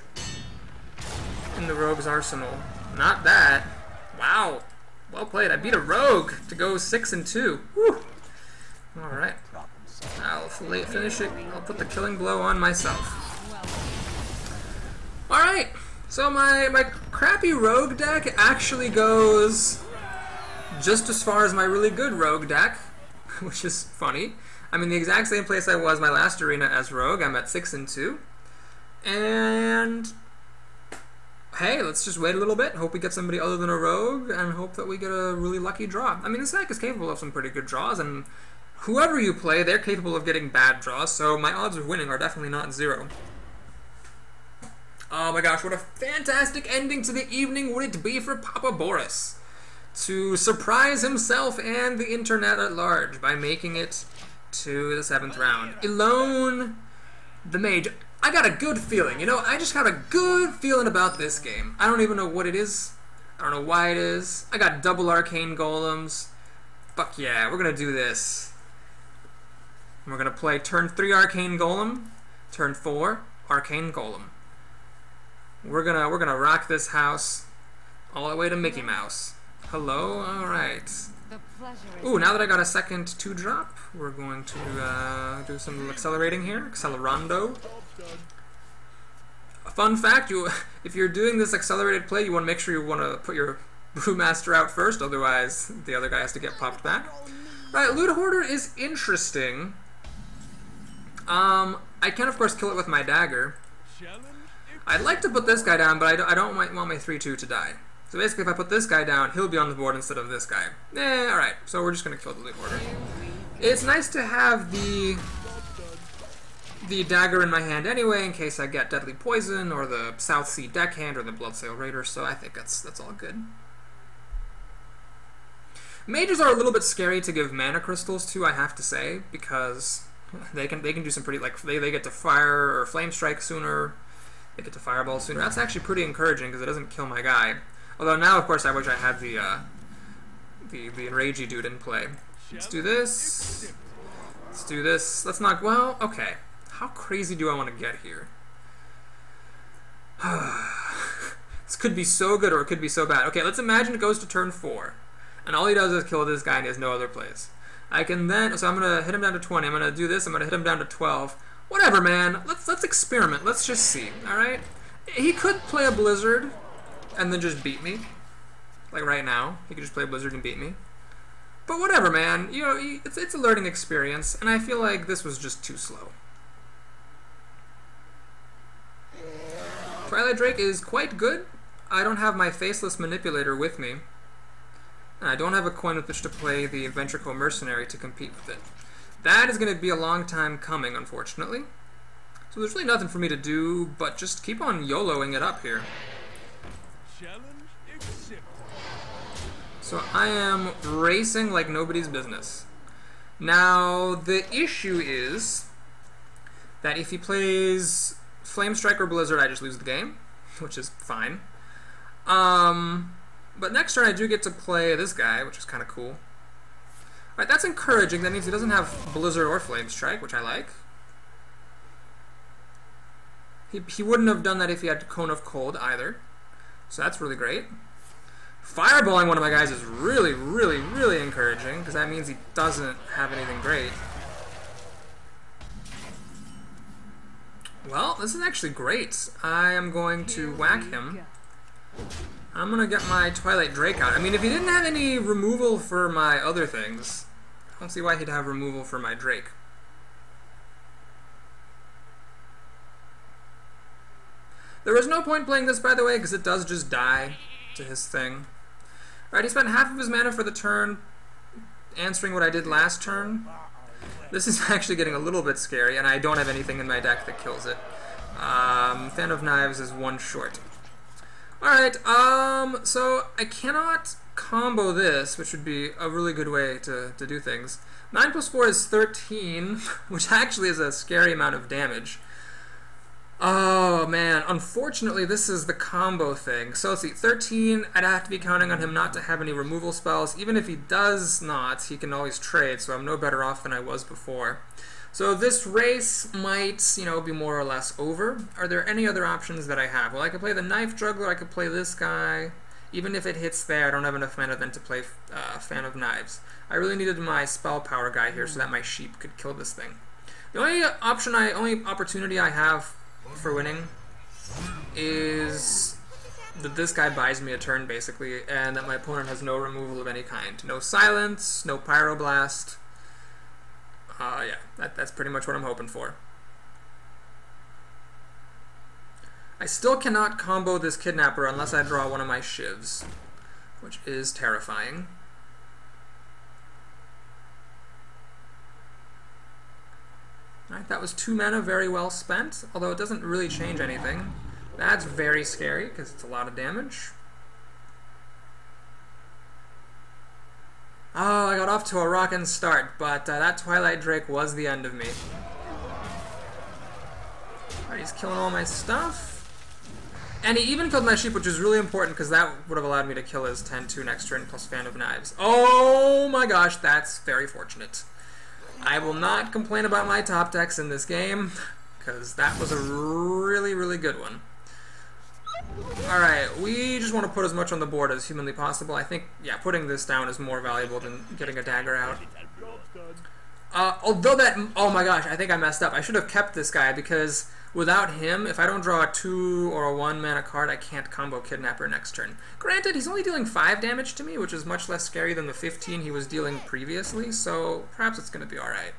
in the rogue's arsenal? Not that. Wow. Well played. I beat a rogue to go 6 and 2. Whew. Alright. I'll finish it. I'll put the killing blow on myself. Alright. So my crappy rogue deck actually goes just as far as my really good rogue deck, which is funny. I'm in the exact same place I was my last arena as rogue. I'm at 6 and 2. And hey, let's just wait a little bit, hope we get somebody other than a rogue, and hope that we get a really lucky draw. I mean, this deck is capable of some pretty good draws, and whoever you play, they're capable of getting bad draws, so my odds of winning are definitely not 0. Oh my gosh, what a fantastic ending to the evening would it be for Papa Boris to surprise himself and the internet at large by making it to the 7th round. Elone the Mage. I got a good feeling, you know, I just got a good feeling about this game. I don't even know what it is. I don't know why it is. I got double arcane golems. Fuck yeah, we're gonna do this. We're gonna play turn 3 arcane golem, turn 4 arcane golem. We're gonna rock this house all the way to Mickey Mouse. Hello, alright. Ooh, now that I got a second 2-drop, we're going to do some accelerating here. Accelerando. A fun fact, if you're doing this accelerated play, you want to make sure you want to put your Brewmaster out first, otherwise the other guy has to get popped back. Right, Loot Hoarder is interesting. I can, of course, kill it with my dagger. I'd like to put this guy down, but I don't want my 3-2 to die. So basically, if I put this guy down, he'll be on the board instead of this guy. Alright, so we're just going to kill the Loot Hoarder. It's nice to have the dagger in my hand anyway, in case I get Deadly Poison, or the South Sea Deckhand, or the Bloodsail Raider, so I think that's all good. Mages are a little bit scary to give mana crystals to, I have to say, because they can do some pretty, like, they get to fire or flame strike sooner, they get to fireball sooner. That's actually pretty encouraging, because it doesn't kill my guy. Although now, of course, I wish I had the enragey dude in play. Let's do this. Let's do this. Let's not... Well, okay. How crazy do I want to get here? This could be so good or it could be so bad. Okay, let's imagine it goes to turn 4. And all he does is kill this guy and he has no other plays. I can then... So I'm going to hit him down to 20. I'm going to do this. I'm going to hit him down to 12. Whatever, man. Let's experiment. Let's just see. Alright? He could play a Blizzard and then just beat me. Like right now. He could just play a Blizzard and beat me. But whatever, man. You know, it's a learning experience. And I feel like this was just too slow. Twilight Drake is quite good. I don't have my Faceless Manipulator with me. And I don't have a coin with which to play the Ventricle Mercenary to compete with it. That is going to be a long time coming, unfortunately. So there's really nothing for me to do but just keep on YOLOing it up here. Challenge accepted. So I am racing like nobody's business. Now, the issue is that if he plays Flame Strike or Blizzard, I just lose the game, which is fine. But next turn I do get to play this guy, which is kind of cool. Alright, that's encouraging. That means he doesn't have Blizzard or Flame Strike, which I like. He wouldn't have done that if he had Cone of Cold either. So that's really great. Fireballing one of my guys is really, really, really encouraging, because that means he doesn't have anything great. Well, this is actually great. I am going to whack him. I'm going to get my Twilight Drake out. I mean, if he didn't have any removal for my other things, I don't see why he'd have removal for my Drake. There was no point playing this, by the way, because it does just die to his thing. Alright, he spent half of his mana for the turn, answering what I did last turn. This is actually getting a little bit scary, and I don't have anything in my deck that kills it. Fan of Knives is one short. Alright, so I cannot combo this, which would be a really good way to do things. 9 plus 4 is 13, which actually is a scary amount of damage. Oh man, unfortunately this is the combo thing. So let's see, 13, I'd have to be counting on him not to have any removal spells. Even if he does not, he can always trade, so I'm no better off than I was before. So this race might, you know, be more or less over. Are there any other options that I have? Well, I could play the Knife Juggler, I could play this guy. Even if it hits there, I don't have enough mana then to play Fan of Knives. I really needed my Spell Power guy here so that my sheep could kill this thing. The only opportunity I have for winning is that this guy buys me a turn, basically, and that my opponent has no removal of any kind. No Silence, no Pyroblast. Yeah, that's pretty much what I'm hoping for. I still cannot combo this Kidnapper unless I draw one of my Shivs, which is terrifying. Alright, that was 2 mana, very well spent, although it doesn't really change anything. That's very scary, because it's a lot of damage. Oh, I got off to a rockin' start, but that Twilight Drake was the end of me. Alright, he's killing all my stuff. And he even killed my sheep, which is really important, because that would have allowed me to kill his 10-2 next turn plus Fan of Knives. Oh my gosh, that's very fortunate. I will not complain about my top decks in this game, because that was a really, really good one. Alright, we just want to put as much on the board as humanly possible. I think, yeah, putting this down is more valuable than getting a dagger out. Although that, oh my gosh, I think I messed up. I should have kept this guy, because without him, if I don't draw a 2 or a 1 mana card, I can't combo Kidnapper next turn. Granted, he's only dealing 5 damage to me, which is much less scary than the 15 he was dealing previously, so perhaps it's going to be alright.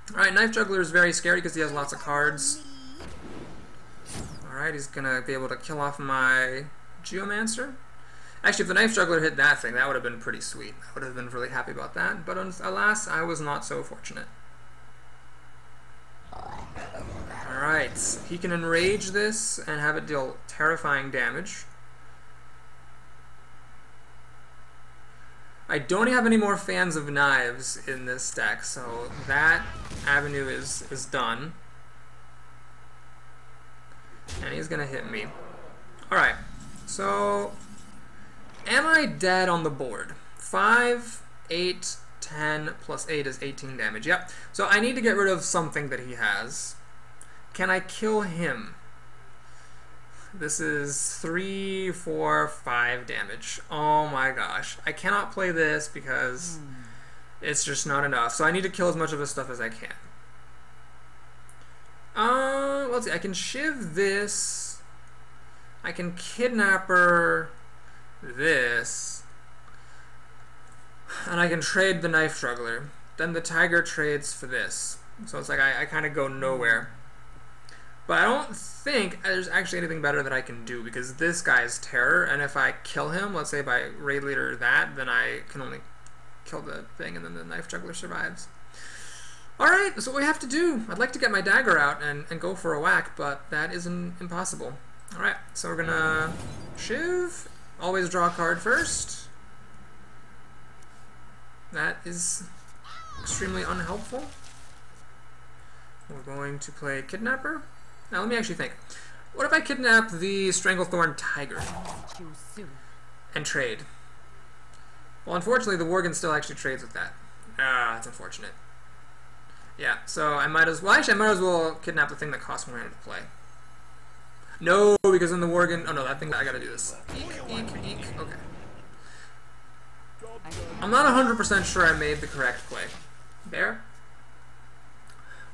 Alright, Knife Juggler is very scary because he has lots of cards. Alright, he's going to be able to kill off my Geomancer. Actually, if the Knife Juggler hit that thing, that would have been pretty sweet. I would have been really happy about that, but alas, I was not so fortunate. Alright, he can enrage this and have it deal terrifying damage. I don't have any more Fans of Knives in this deck, so that avenue is done. And he's gonna hit me. Alright, so am I dead on the board? 5, 8, 10 plus 8 is 18 damage. Yep. So I need to get rid of something that he has. Can I kill him? This is 3, 4, 5 damage. Oh my gosh. I cannot play this because it's just not enough. So I need to kill as much of his stuff as I can. Let's see. I can Shiv this. I can Kidnapper this. And I can trade the Knife Juggler. Then the Tiger trades for this. So it's like I kind of go nowhere. But I don't think there's actually anything better that I can do, because this guy's terror, and if I kill him, let's say by Raid Leader that, then I can only kill the thing and then the Knife Juggler survives. Alright, that's what we have to do. I'd like to get my dagger out and go for a whack, but that is impossible. Alright, so we're gonna Shiv, always draw a card first. That is extremely unhelpful. We're going to play Kidnapper. Now let me actually think. What if I kidnap the Stranglethorn Tiger Too soon. and trade? Well, unfortunately, the Worgen still actually trades with that. Ah, that's unfortunate. Yeah, so I might as well. Actually, I might as well kidnap the thing that costs more mana to play. No, because then the Worgen. Oh no, that thing. I gotta do this. Eek, eek, eek. Okay. I'm not 100% sure I made the correct play. There.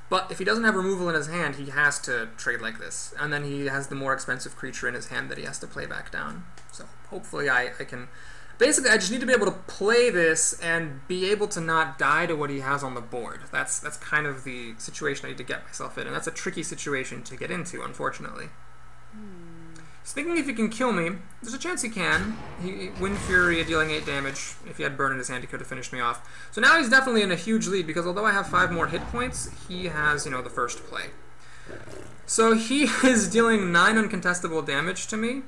But if he doesn't have removal in his hand, he has to trade like this. And then he has the more expensive creature in his hand that he has to play back down. So hopefully I can... Basically, I just need to be able to play this and be able to not die to what he has on the board. That's kind of the situation I need to get myself in. And that's a tricky situation to get into, unfortunately. He's thinking if he can kill me. There's a chance he can. Wind Fury dealing 8 damage. If he had Burn in his hand, he could have finished me off. So now he's definitely in a huge lead, because although I have 5 more hit points, he has, you know, the first play. So he is dealing 9 uncontestable damage to me,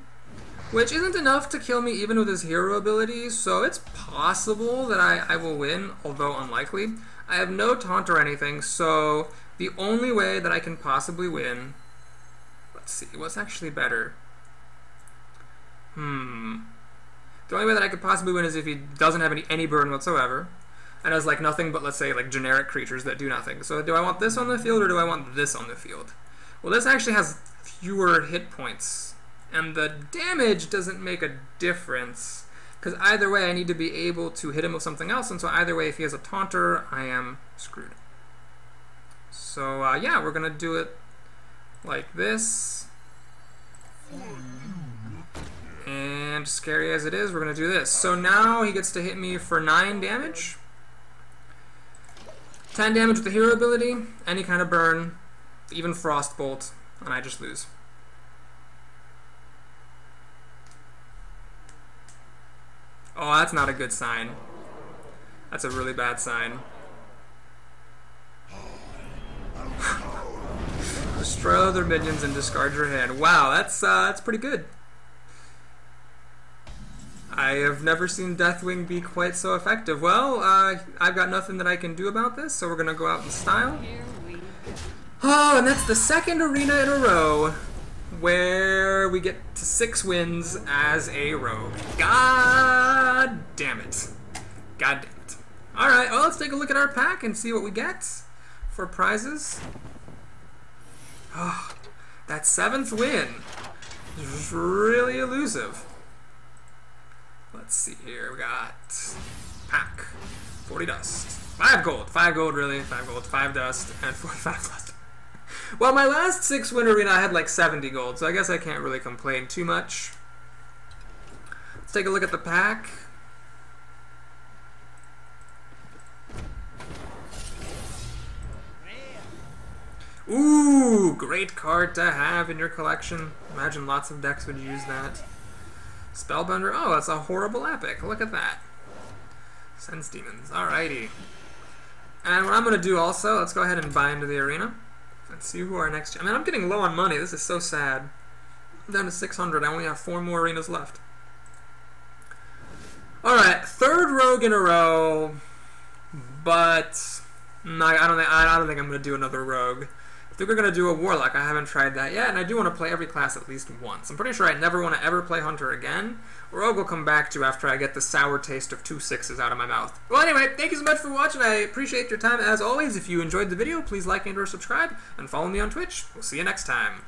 which isn't enough to kill me even with his hero abilities, so it's possible that I will win, although unlikely. I have no taunt or anything, so the only way that I can possibly win... Let's see, what's actually better? The only way that I could possibly win is if he doesn't have any burn whatsoever, and has like nothing but, let's say, like generic creatures that do nothing. So do I want this on the field or do I want this on the field? Well, this actually has fewer hit points, and the damage doesn't make a difference, because either way I need to be able to hit him with something else, and so either way if he has a taunter, I am screwed. So yeah, we're gonna do it like this. And scary as it is, we're going to do this. So now he gets to hit me for 9 damage. 10 damage with the hero ability, any kind of burn, even Frostbolt, and I just lose. Oh, that's not a good sign. That's a really bad sign. Destroy other minions and discard your hand. Wow, that's pretty good. I have never seen Deathwing be quite so effective. Well, I've got nothing that I can do about this, so we're going to go out in style. Oh, and that's the second arena in a row where we get to 6 wins as a rogue. God damn it. God damn it. Alright, well, let's take a look at our pack and see what we get for prizes. Oh, that 7th win is really elusive. Let's see here, we got pack, 40 dust, 5 gold really, 5 gold, 5 dust, and 45 dust. Well, my last 6 win arena I had like 70 gold, so I guess I can't really complain too much. Let's take a look at the pack. Ooh, great card to have in your collection. Imagine lots of decks would use that. Spellbender, oh, that's a horrible epic. Look at that. Sense Demons, alrighty. And what I'm going to do also, let's go ahead and buy into the arena. Let's see who our next... I mean, I'm getting low on money. This is so sad. I'm down to 600. I only have 4 more arenas left. Alright, 3rd rogue in a row. But... no, I don't think I'm going to do another rogue. I think we're going to do a Warlock. I haven't tried that yet, and I do want to play every class at least once. I'm pretty sure I never want to ever play Hunter again. Rogue will come back to after I get the sour taste of 2 6s out of my mouth. Well, anyway, thank you so much for watching. I appreciate your time as always. If you enjoyed the video, please like and or subscribe, and follow me on Twitch. We'll see you next time.